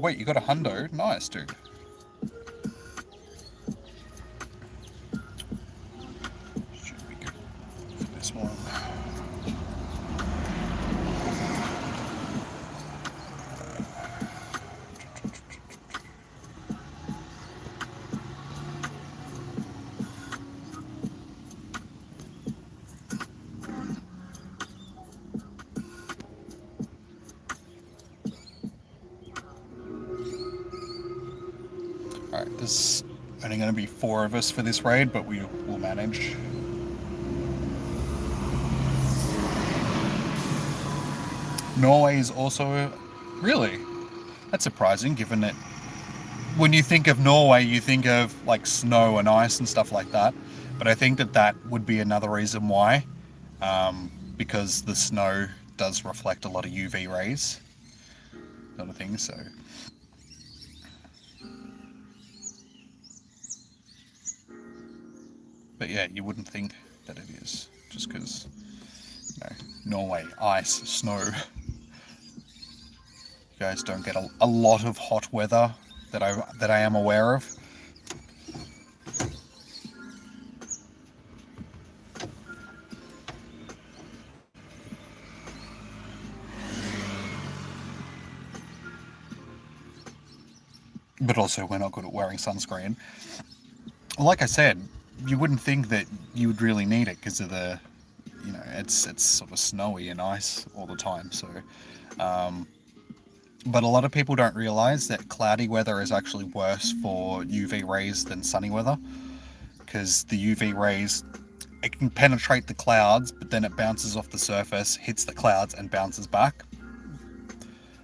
wait, you got a hundo? Nice, dude. Should be good for this one. Alright, there's only going to be 4 of us for this raid, but we will manage. Norway is also... Really? That's surprising, given that when you think of Norway, you think of like snow and ice and stuff like that. But I think that that would be another reason why, because the snow does reflect a lot of UV rays, sort of thing, so... But yeah, you wouldn't think that it is, just because, you know, Norway, ice, snow. You guys don't get a lot of hot weather that I am aware of. But also, we're not good at wearing sunscreen. Like I said, you wouldn't think that you would really need it because of the, you know, it's sort of snowy and ice all the time. So, but a lot of people don't realize that cloudy weather is actually worse for UV rays than sunny weather, because the UV rays, it can penetrate the clouds, but then it bounces off the surface, hits the clouds, and bounces back.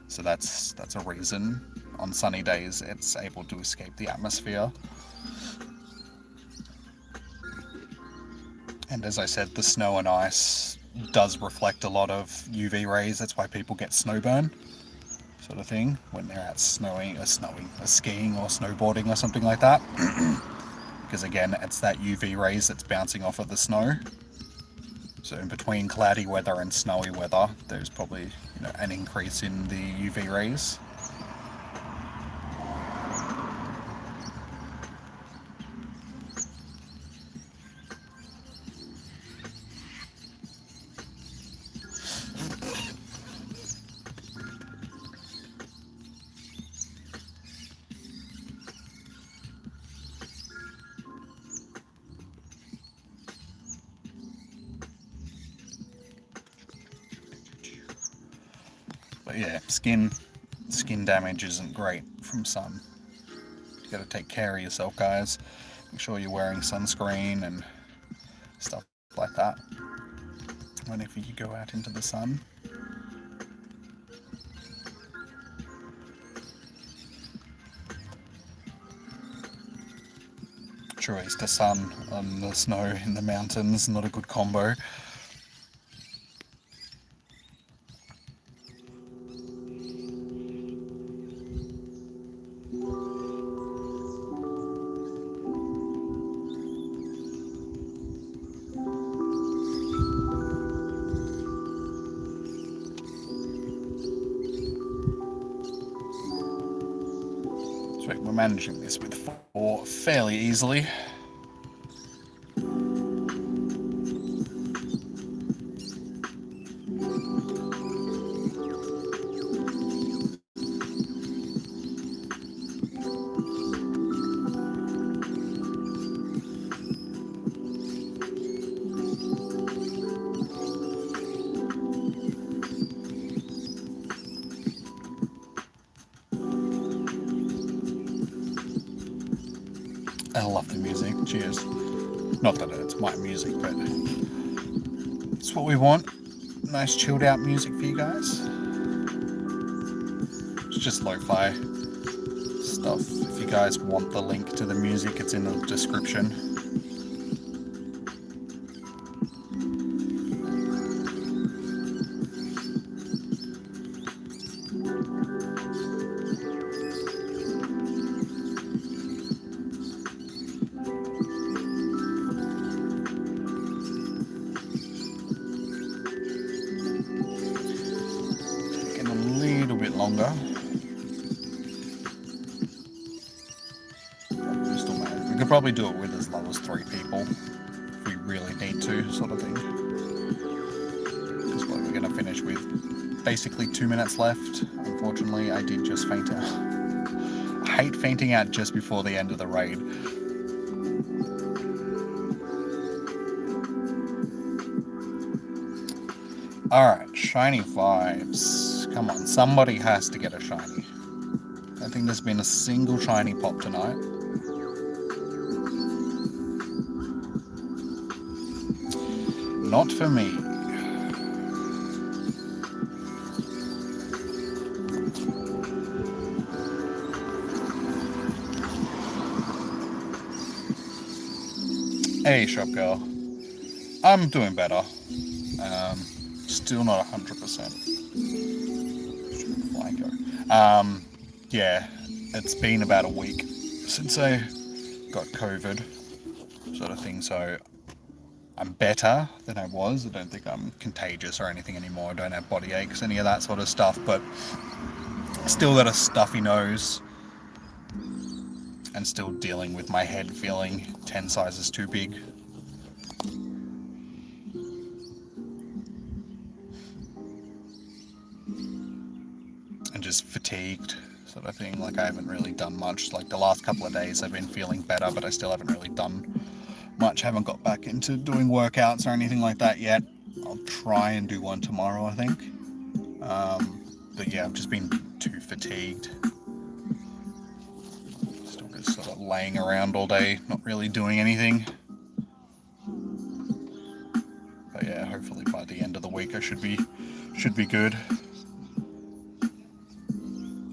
So that's a reason on sunny days it's able to escape the atmosphere. And as I said, the snow and ice does reflect a lot of UV rays. That's why people get snowburn, sort of thing, when they're out skiing or snowboarding or something like that. Because again, it's that UV rays that's bouncing off of the snow. So in between cloudy weather and snowy weather, there's probably an increase in the UV rays. But yeah, skin damage isn't great from sun. You gotta take care of yourself, guys. Make sure you're wearing sunscreen and stuff like that whenever you go out into the sun. Choice to sun on the snow in the mountains, not a good combo. So we're managing this with 4 fairly easily. I love the music, cheers. Not that it's my music, but it's what we want. Nice chilled out music for you guys. It's just lo-fi stuff. If you guys want the link to the music, it's in the description. Longer. We could probably do it with as low as 3 people if we really need to, sort of thing. That's what we're going to finish with. Basically 2 minutes left. Unfortunately, I did just faint out. I hate fainting out just before the end of the raid. Alright, shiny vibes. Come on, somebody has to get a shiny. I think there's been a single shiny pop tonight. Not for me. Hey, shop girl. I'm doing better. Still not 100%. Yeah, it's been about a week since I got COVID, sort of thing, so I'm better than I was. I don't think I'm contagious or anything anymore. I don't have body aches, any of that sort of stuff, but still got a stuffy nose and still dealing with my head feeling 10 sizes too big. And just fatigued, sort of thing. Like I haven't really done much. Like the last couple of days I've been feeling better, but I still haven't really done much. Haven't got back into doing workouts or anything like that yet. I'll try and do one tomorrow, I think. But yeah, I've just been too fatigued. Still just sort of laying around all day, not really doing anything. But yeah, hopefully by the end of the week I should be good.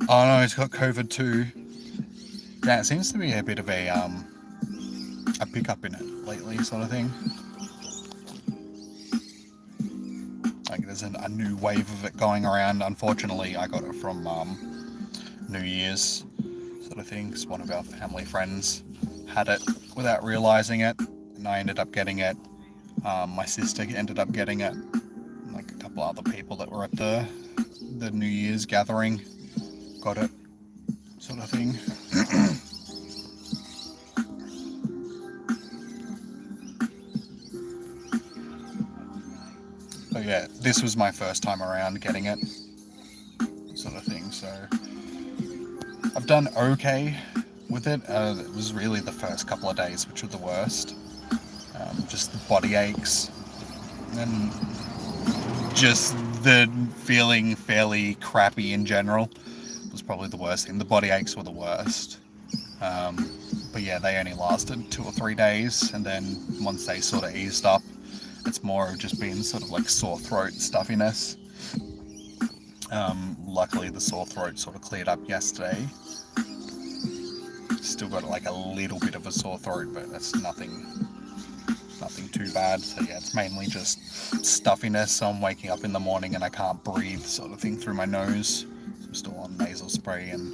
Oh no, he's got COVID too. Yeah, it seems to be a bit of a pickup in it lately, sort of thing. Like there's a new wave of it going around. Unfortunately, I got it from New Year's, sort of thing. 'Cause one of our family friends had it without realizing it, and I ended up getting it My sister ended up getting it. Like a couple other people that were at the New Year's gathering got it, sort of thing. But yeah, this was my first time around getting it, sort of thing. So I've done okay with it. It was really the first couple of days which were the worst. Just the body aches and just the feeling fairly crappy in general was probably the worst thing. The body aches were the worst. But yeah, they only lasted 2 or 3 days, and then once they sort of eased up, it's more of just being sort of like sore throat stuffiness. Luckily the sore throat sort of cleared up yesterday. Still got like a little bit of a sore throat, but that's nothing too bad. So yeah, it's mainly just stuffiness. So I'm waking up in the morning and I can't breathe, sort of thing, through my nose. So I'm still on nasal spray and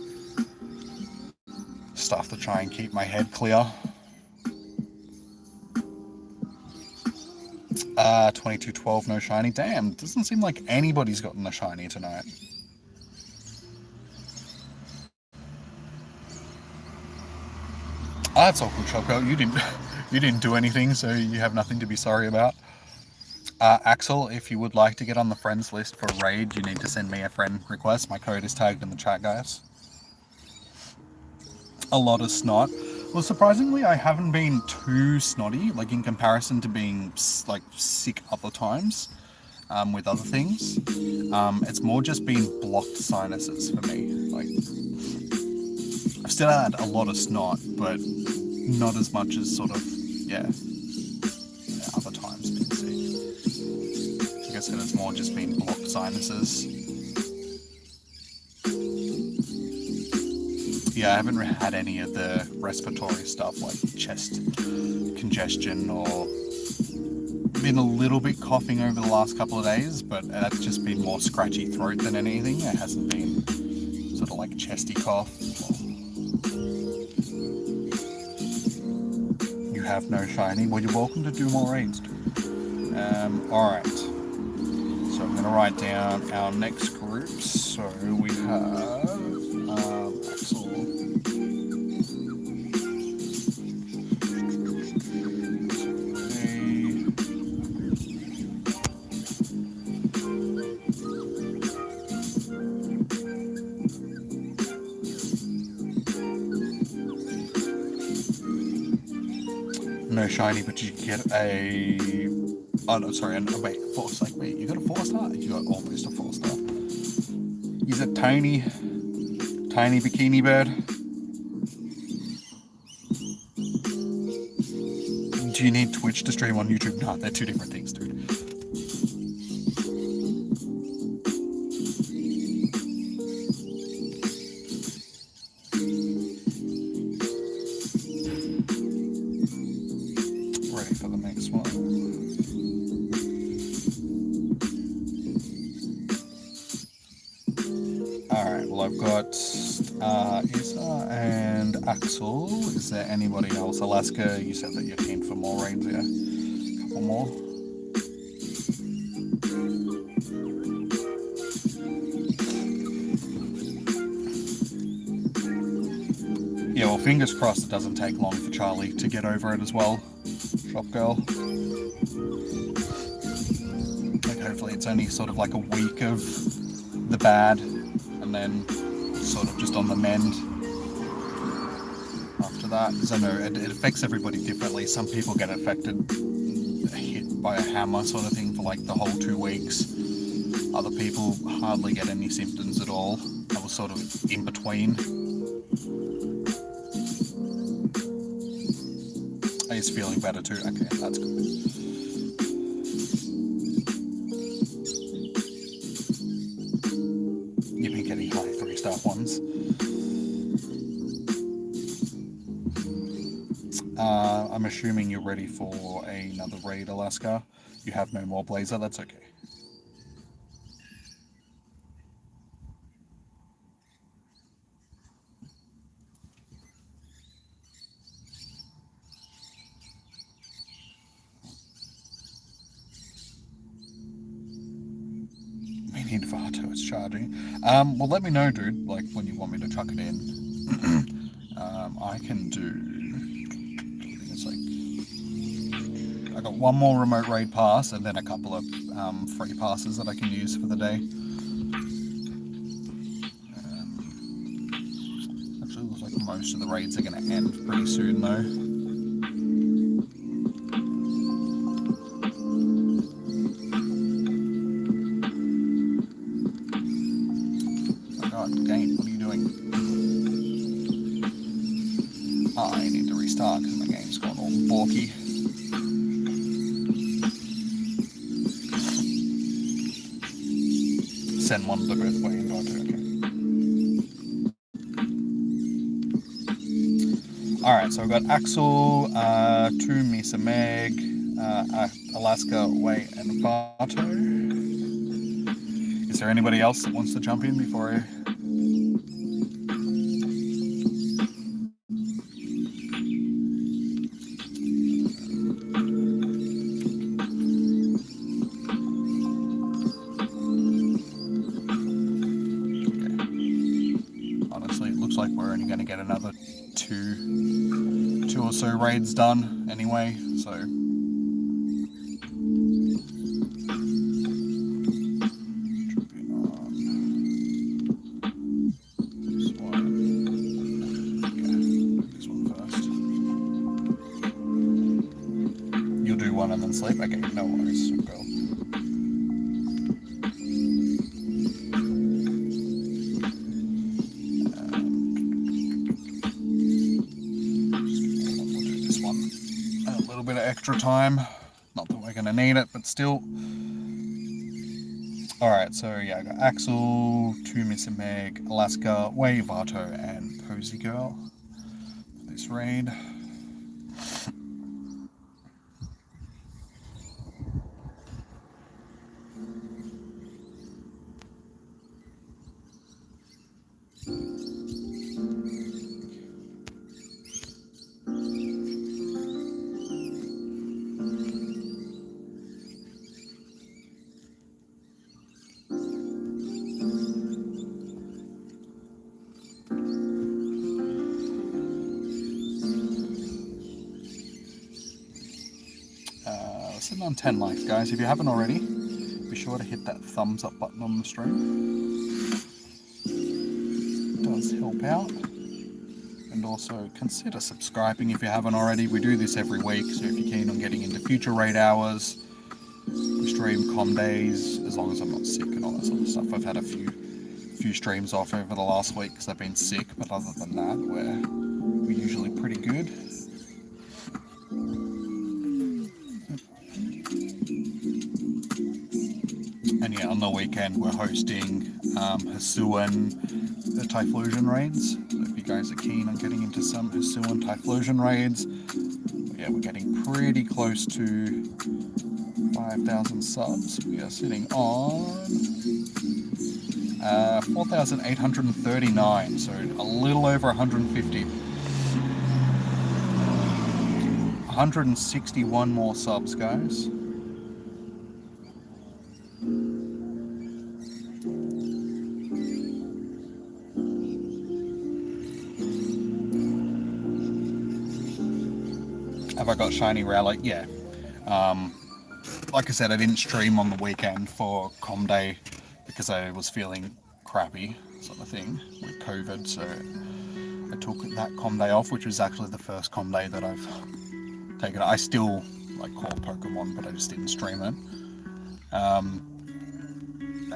stuff to try and keep my head clear. 2212, no shiny. Damn, doesn't seem like anybody's gotten a shiny tonight. That's all good, Shopgirl. You didn't do anything, so you have nothing to be sorry about. Axel, if you would like to get on the friends list for Raid, you need to send me a friend request. My code is tagged in the chat, guys. A lot of snot. Well, surprisingly, I haven't been too snotty, like in comparison to being like sick other times with other things. It's more just been blocked sinuses for me. Like, I've still had a lot of snot, but not as much as sort of, yeah, other times been sick. Like I said, it's more just been blocked sinuses. Yeah, I haven't had any of the respiratory stuff like chest congestion, or been a little bit coughing over the last couple of days, but that's just been more scratchy throat than anything. It hasn't been sort of like chesty cough. You have no shiny? Well, you're welcome to do more raids, dude. Alright. So I'm going to write down our next groups. So we have Axel. No shiny, but you get a... Oh no, sorry, wait, 4-star. Wait, you got a 4-star? You got almost a 4-star. He's a tiny bikini bird. Do you need Twitch to stream on YouTube? No, they're two different things, dude. Ready for the next one. Alright, well I've got Isa and Axel. Is there anybody else? Alaska, you said that you're keen for more raids, yeah? A couple more. Yeah, well, fingers crossed it doesn't take long for Charlie to get over it as well. Shop girl. Like, hopefully it's only sort of like a week of the bad, and then sort of just on the mend after that. Because I know it affects everybody differently. Some people get affected, hit by a hammer sort of thing for like the whole 2 weeks. Other people hardly get any symptoms at all. I was sort of in between. He's feeling better too. Okay, that's good. You've been getting high 3-star ones. I'm assuming you're ready for another raid, Alaska. You have no more Blazer, that's okay. Vato is charging. Well, let me know, dude, like, when you want me to chuck it in. I can do... It's like... I got one more remote raid pass, and then a couple of free passes that I can use for the day. Actually, looks like most of the raids are going to end pretty soon, though. Game, what are you doing? Oh, I need to restart because my game's gone all balky. Send one to both way and okay. Alright, so we've got Axel, Tu Misa Meg, Alaska, Way, and Vato. Is there anybody else that wants to jump in before I... Like we're only going to get another two or so raids done anyway, so jumping on this one. Yeah, this one first. You'll do one and then sleep? Okay, no worries, girl. Extra time, not that we're going to need it, but still. Alright, so yeah, I got Axel, Tu Missing Meg, Alaska, Way, Vato, and Posy Girl for this raid. Sitting on 10 likes, guys. If you haven't already, be sure to hit that thumbs up button on the stream. It does help out. And also consider subscribing if you haven't already. We do this every week, so if you're keen on getting into future raid hours, we stream com days, as long as I'm not sick and all that sort of stuff. I've had a few streams off over the last week because I've been sick, but other than that, we're usually pretty good. And yeah, on the weekend we're hosting Hisuian Typhlosion raids. So if you guys are keen on getting into some Hisuian Typhlosion raids, yeah, we're getting pretty close to 5,000 subs. We are sitting on 4,839, so a little over 150. 161 more subs, guys. Have I got shiny rally? Yeah. Like I said, I didn't stream on the weekend for com day because I was feeling crappy, sort of thing, with COVID. So I took that com day off, which was actually the first com day that I've taken. I still like caught Pokemon, but I just didn't stream it. I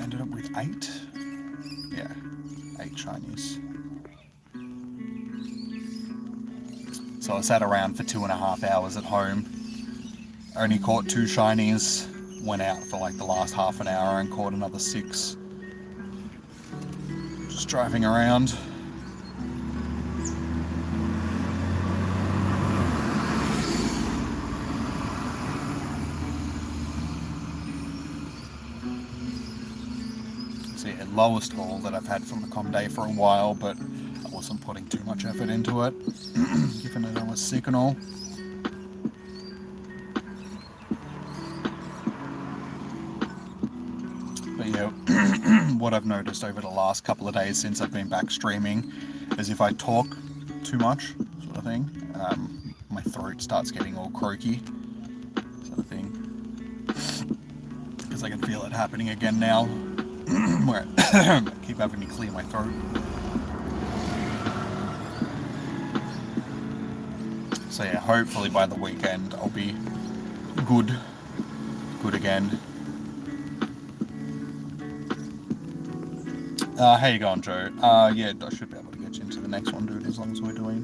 ended up with 8. Yeah, 8 shinies. So I sat around for 2.5 hours at home. I only caught 2 shinies, went out for like the last half an hour and caught another 6. Just driving around. So yeah, lowest haul that I've had from the com day for a while, but I wasn't putting too much effort into it, given that I was sick and all. But yeah, yeah, what I've noticed over the last couple of days since I've been back streaming is if I talk too much, sort of thing, my throat starts getting all croaky, sort of thing. Because I can feel it happening again now, where I keep having to clear my throat. So yeah, hopefully by the weekend I'll be good again. How you going, Joe? Yeah, I should be able to get you into the next one, dude, as long as we're doing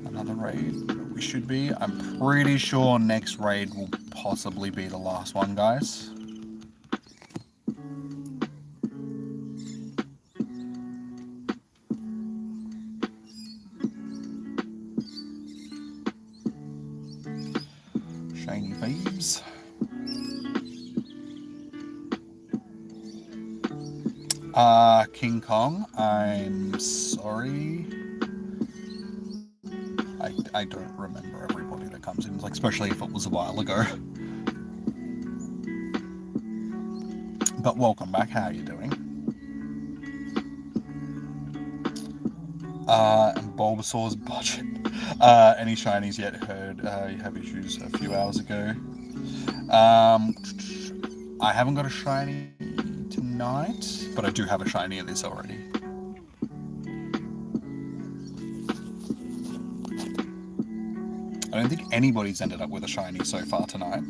another raid. We should be. I'm pretty sure next raid will possibly be the last one, guys. Shiny babes. King Kong, I'm sorry. I don't remember everybody that comes in, like, especially if it was a while ago. But welcome back, how are you doing? And Bulbasaur's budget. Any shinies yet? Heard you have issues a few hours ago. I haven't got a shiny tonight, but I do have a shiny of this already. I don't think anybody's ended up with a shiny so far tonight.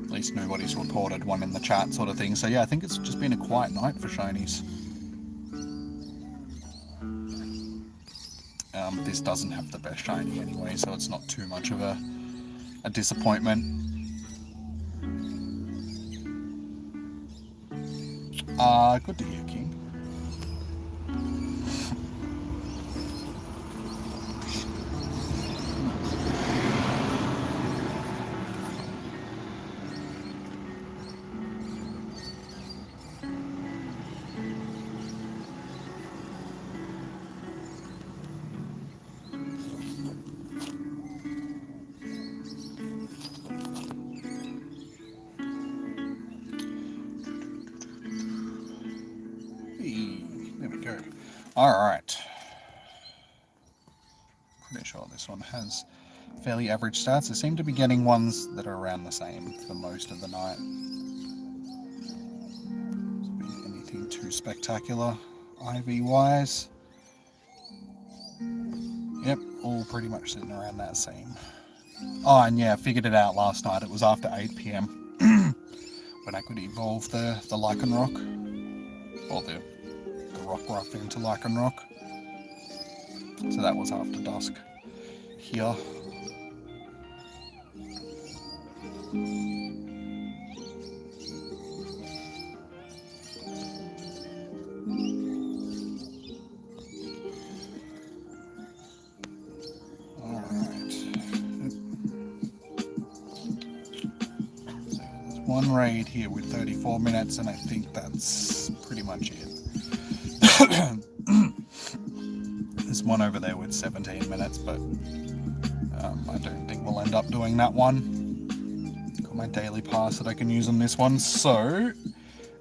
At least nobody's reported one in the chat, sort of thing. So yeah, I think it's just been a quiet night for shinies. This doesn't have the best shiny anyway, so it's not too much of a disappointment. Good to hear, King. Alright. Pretty sure this one has fairly average stats. I seem to be getting ones that are around the same for most of the night. Hasn't been anything too spectacular IV-wise. Yep, all pretty much sitting around that same. Oh, and yeah, I figured it out last night. It was after 8 PM when I could evolve the Lycanroc. Or the Rockruff into Lycanroc. So that was after dusk here. Alright. So there's one raid here with 34 minutes, and I think that's pretty much it. There's one over there with 17 minutes, but I don't think we'll end up doing that one. Got my daily pass that I can use on this one, so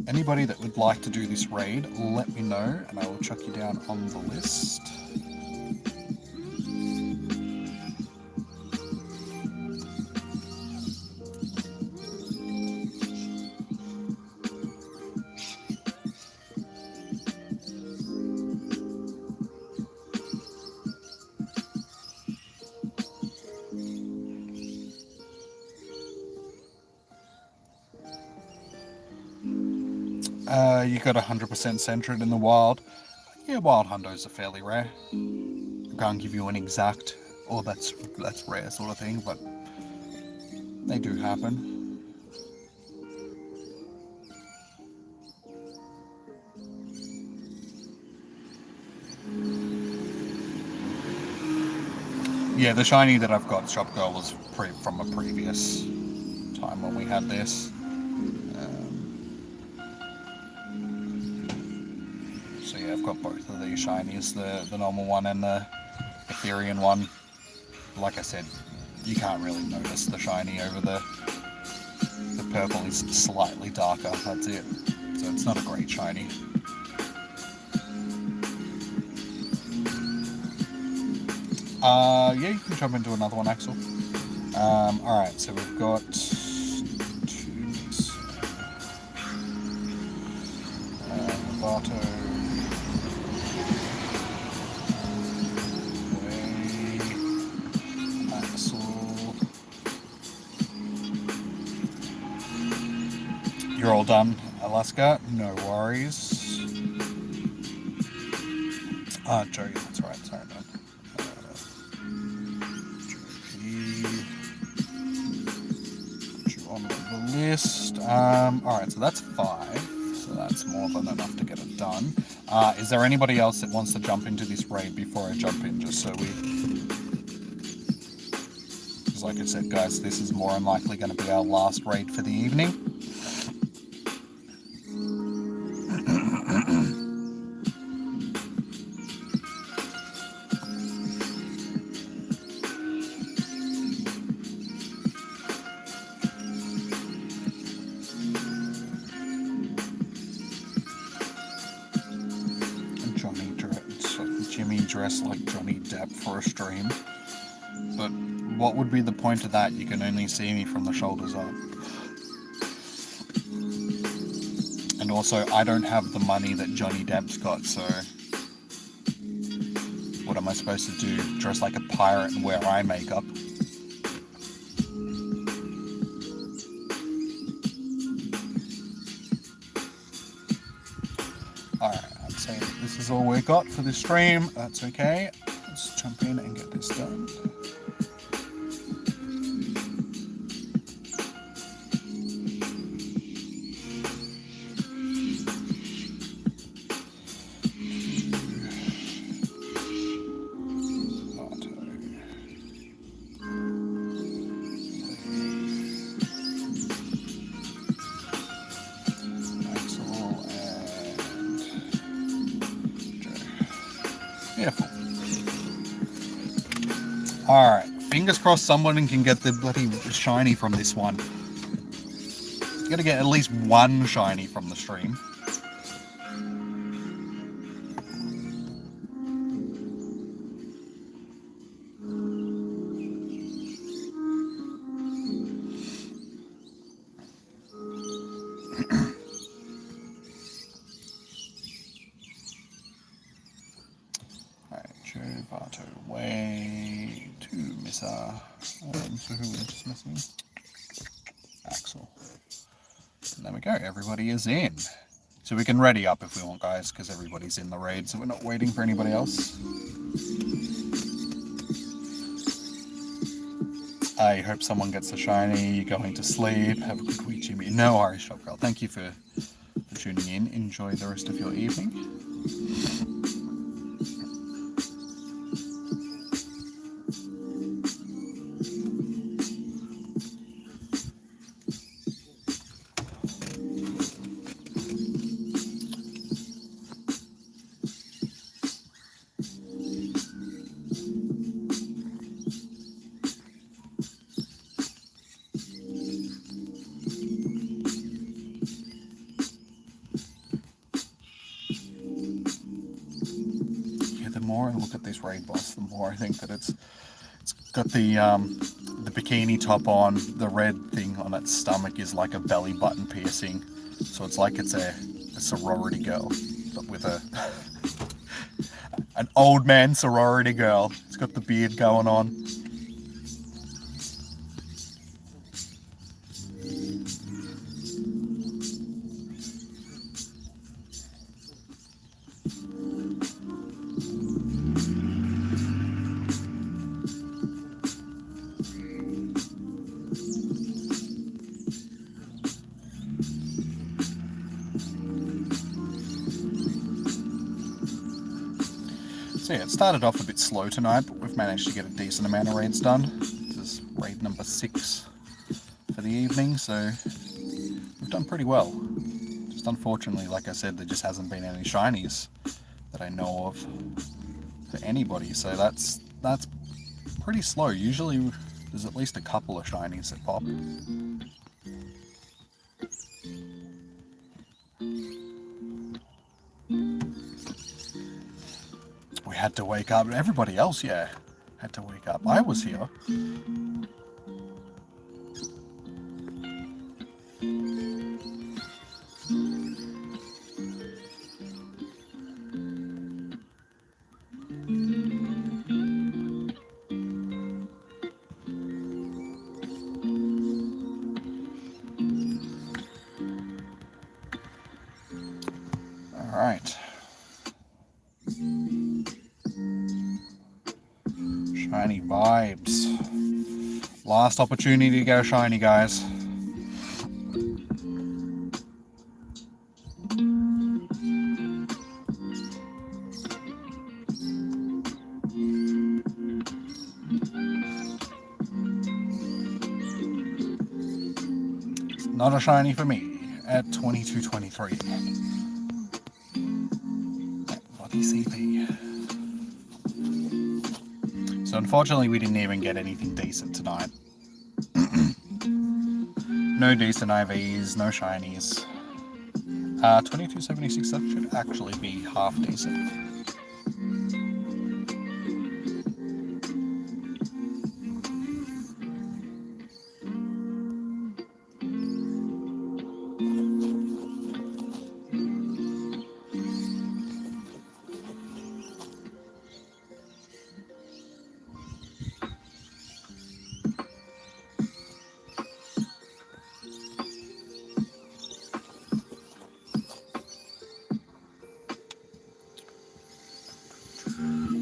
anybody that would like to do this raid, let me know and I will chuck you down on the list. You got 100% centered in the wild. Yeah, wild hundos are fairly rare. I can't give you an exact, or that's rare sort of thing, but they do happen. Yeah, the shiny that I've got, Shop Girl, was from a previous time when we had this. So yeah, I've got both of these shinies, the normal one and the Therian one. like I said, you can't really notice the shiny over the purple is slightly darker, that's it. So it's not a great shiny. Yeah, you can jump into another one, Axel. Alright, so we've got Vato, Axel. You're all done, Alaska, no worries. Joby, that's right, sorry man. On the list. Alright, so that's 5. So that's more than enough to get it done. Is there anybody else that wants to jump into this raid before I jump in? Just so we... Because like I said, guys, this is more than likely going to be our last raid for the evening. Dressed like Johnny Depp for a stream, but what would be the point of that? You can only see me from the shoulders up, and also I don't have the money that Johnny Depp's got, so what am I supposed to do? Dress like a pirate and wear eye makeup? Alright, I'd say this is all we got for this stream. That's okay. Let's jump in and get this done. Alright, fingers crossed someone can get the bloody shiny from this one. You gotta get at least one shiny from the stream. So who are we just missing? Axel. And there we go, everybody is in. So we can ready up if we want, guys, because everybody's in the raid, so we're not waiting for anybody else. I hope someone gets a shiny. You're going to sleep. Have a good week, Jimmy. No worries, Shop Girl. Thank you for tuning in. Enjoy the rest of your evening. Raid boss, the more I think that it's got the bikini top on. The red thing on its stomach is like a belly button piercing, so it's like it's a sorority girl, but with an old man sorority girl. It's got the beard going on. So yeah, it started off a bit slow tonight, but we've managed to get a decent amount of raids done. This is raid number 6 for the evening, so we've done pretty well. Just unfortunately, like I said, there just hasn't been any shinies that I know of for anybody, so that's pretty slow. Usually there's at least a couple of shinies that pop. We had to wake up. Everybody else, yeah, had to wake up. I was here. Alright. Shiny vibes. Last opportunity to get a shiny, guys. It's not a shiny for me at 22.23. Bloody CP. So unfortunately we didn't even get anything decent tonight. No decent IVs, no shinies. 22.76, that should actually be half decent.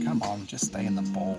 Come on, just stay in the bowl.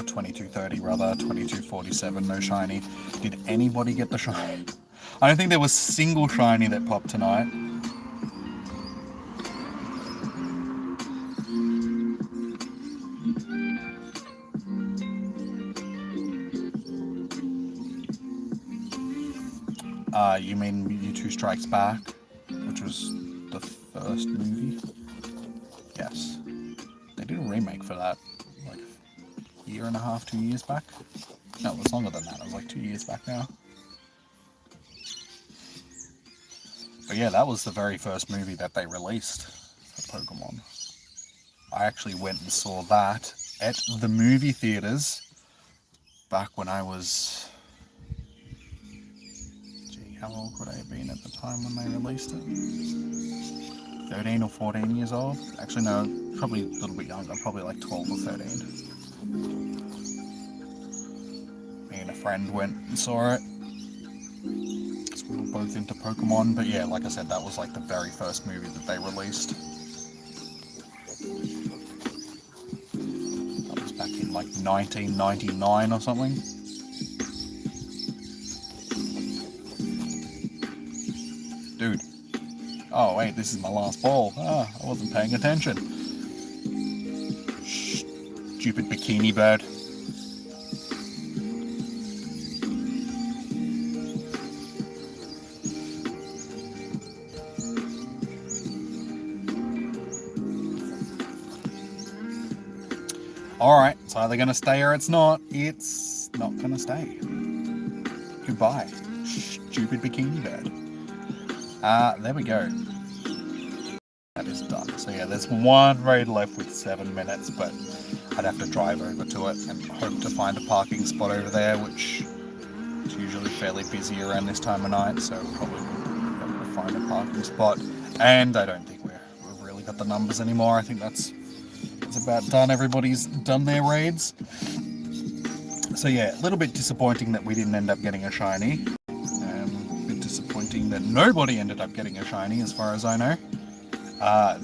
22.30 rather, 22.47, no shiny. Did anybody get the shiny? I don't think there was a single shiny that popped tonight. You mean U2 Strikes Back, which was the first movie? Yes. They did a remake for that, like a year and a half, 2 years back. No, it was longer than that. It was like 2 years back now. But yeah, that was the very first movie that they released for Pokemon. I actually went and saw that at the movie theaters back when I was... Gee, how old would I have been at the time when they released it? 13 or 14 years old? Actually, no, probably a little bit younger, probably like 12 or 13. Me and a friend went and saw it. We were both into Pokemon, but yeah, like I said, that was like the very first movie that they released. That was back in like 1999 or something. Dude. Oh wait, this is my last ball. Ah, I wasn't paying attention. Stupid bikini bird. Alright, it's either going to stay or it's not. It's not going to stay. Goodbye, stupid bikini bird. There we go. That is done. So yeah, there's one raid left with 7 minutes, but I'd have to drive over to it and hope to find a parking spot over there, which is usually fairly busy around this time of night, so probably won't be able to find a parking spot. And I don't think we've really got the numbers anymore. I think that's about done. Everybody's done their raids. So yeah, a little bit disappointing that we didn't end up getting a shiny. A bit disappointing that nobody ended up getting a shiny as far as I know.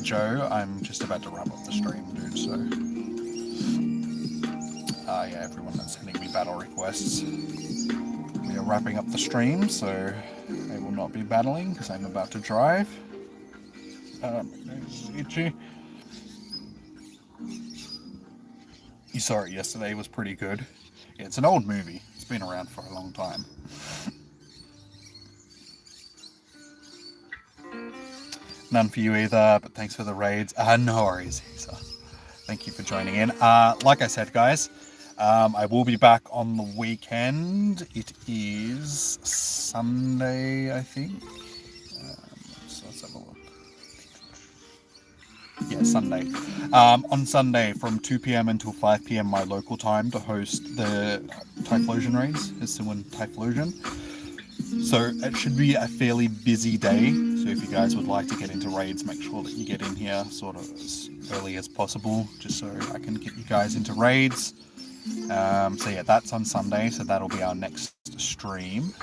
Joe, I'm just about to wrap up the stream, dude, so Yeah, everyone that's sending me battle requests. We are wrapping up the stream, so I will not be battling because I'm about to drive. Itchy. You saw it yesterday, it was pretty good. Yeah, it's an old movie. It's been around for a long time. None for you either, but thanks for the raids. No worries, Isa. Thank you for joining in. Like I said, guys, I will be back on the weekend. It is Sunday, I think. So let's have a look. Yeah, Sunday. On Sunday from 2 p.m. until 5 p.m. my local time to host the Typhlosion raids, Hisuian Typhlosion. So it should be a fairly busy day. So if you guys would like to get into raids, make sure that you get in here sort of as early as possible, just so I can get you guys into raids. So yeah, that's on Sunday. So that'll be our next stream.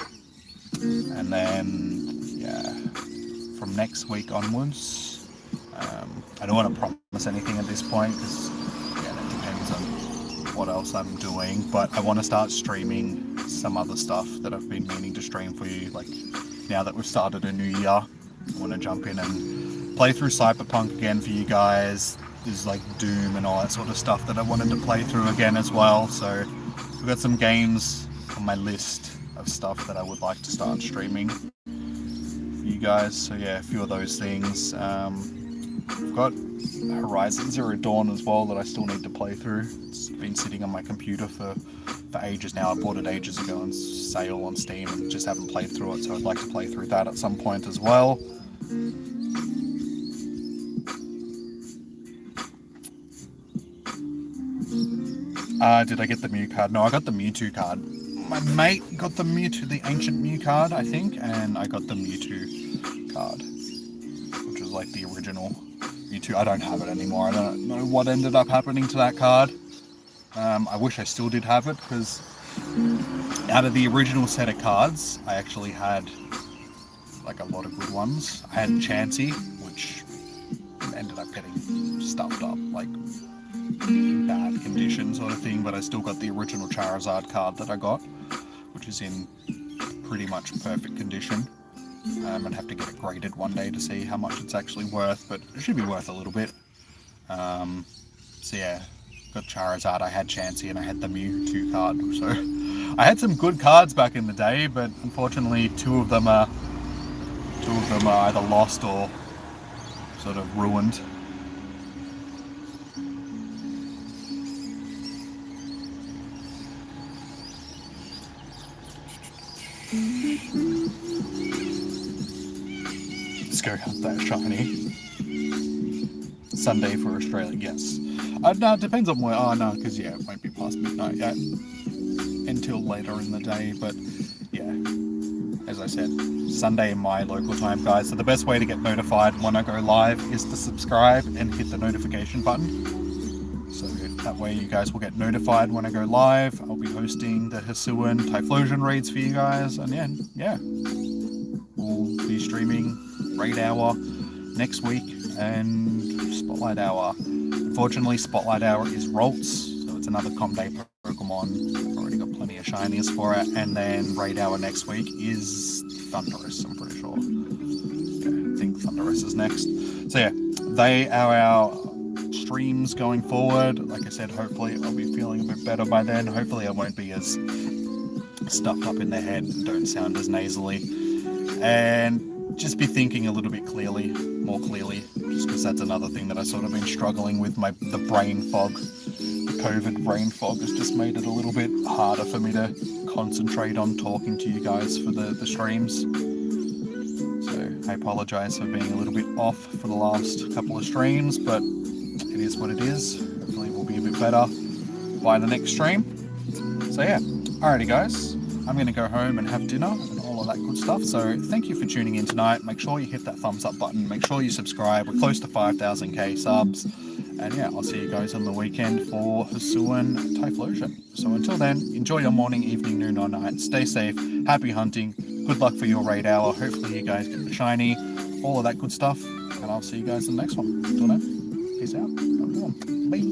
And then, yeah, from next week onwards, I don't want to promise anything at this point because yeah, it depends on what else I'm doing, but I want to start streaming some other stuff that I've been meaning to stream for you. Like now that we've started a new year, I want to jump in and play through Cyberpunk again for you guys. There's like Doom and all that sort of stuff that I wanted to play through again as well. So we've got some games on my list of stuff that I would like to start streaming for you guys. So yeah, a few of those things. I've got Horizon Zero Dawn as well that I still need to play through. It's been sitting on my computer for ages now. I bought it ages ago on sale on Steam and just haven't played through it, so I'd like to play through that at some point as well. Did I get the Mew card? No, I got the Mewtwo card. My mate got the Mewtwo, the Ancient Mew card, I think, and I got the Mewtwo card, which was like the original Mewtwo. I don't have it anymore. I don't know what ended up happening to that card. I wish I still did have it, because out of the original set of cards, I actually had like a lot of good ones. I had Chansey, which ended up getting stuffed up, like bad condition sort of thing, but I still got the original Charizard card that I got, which is in pretty much perfect condition. I'd have to get it graded one day to see how much it's actually worth, but it should be worth a little bit. So yeah, got Charizard, I had Chansey, and I had the Mewtwo card. So I had some good cards back in the day, but unfortunately two of them are either lost or sort of ruined. Let's go hunt that shiny. Sunday for Australia, yes. No, it depends on where. Oh no, because yeah, it won't be past midnight yet until later in the day. But yeah, as I said, Sunday in my local time, guys. So the best way to get notified when I go live is to subscribe and hit the notification button. So that way you guys will get notified when I go live. I'll be hosting the Hisuian Typhlosion raids for you guys, and yeah, we'll be streaming Raid Hour next week and Spotlight Hour. Unfortunately, Spotlight Hour is Ralts, so it's another Comp Day Pokemon. Already got plenty of shinies for it. And then Raid Hour next week is Thundurus, I'm pretty sure. Yeah, I think Thundurus is next. So yeah, they are our streams going forward. Like I said, hopefully I'll be feeling a bit better by then. Hopefully I won't be as stuffed up in the head and don't sound as nasally. And just be thinking a little bit more clearly, just because that's another thing that I sort of been struggling with, the brain fog. The COVID brain fog has just made it a little bit harder for me to concentrate on talking to you guys for the streams. So I apologize for being a little bit off for the last couple of streams, but it is what it is. Hopefully we'll be a bit better by the next stream. So yeah, alrighty guys, I'm going to go home and have dinner and all of that good stuff. So thank you for tuning in tonight. Make sure you hit that thumbs up button. Make sure you subscribe. We're close to 5,000k subs. And yeah, I'll see you guys on the weekend for Hisuian Typhlosion. So until then, enjoy your morning, evening, noon or night. Stay safe. Happy hunting. Good luck for your raid hour. Hopefully you guys get the shiny. All of that good stuff. And I'll see you guys in the next one. Until then, peace out. Have a good one. Bye.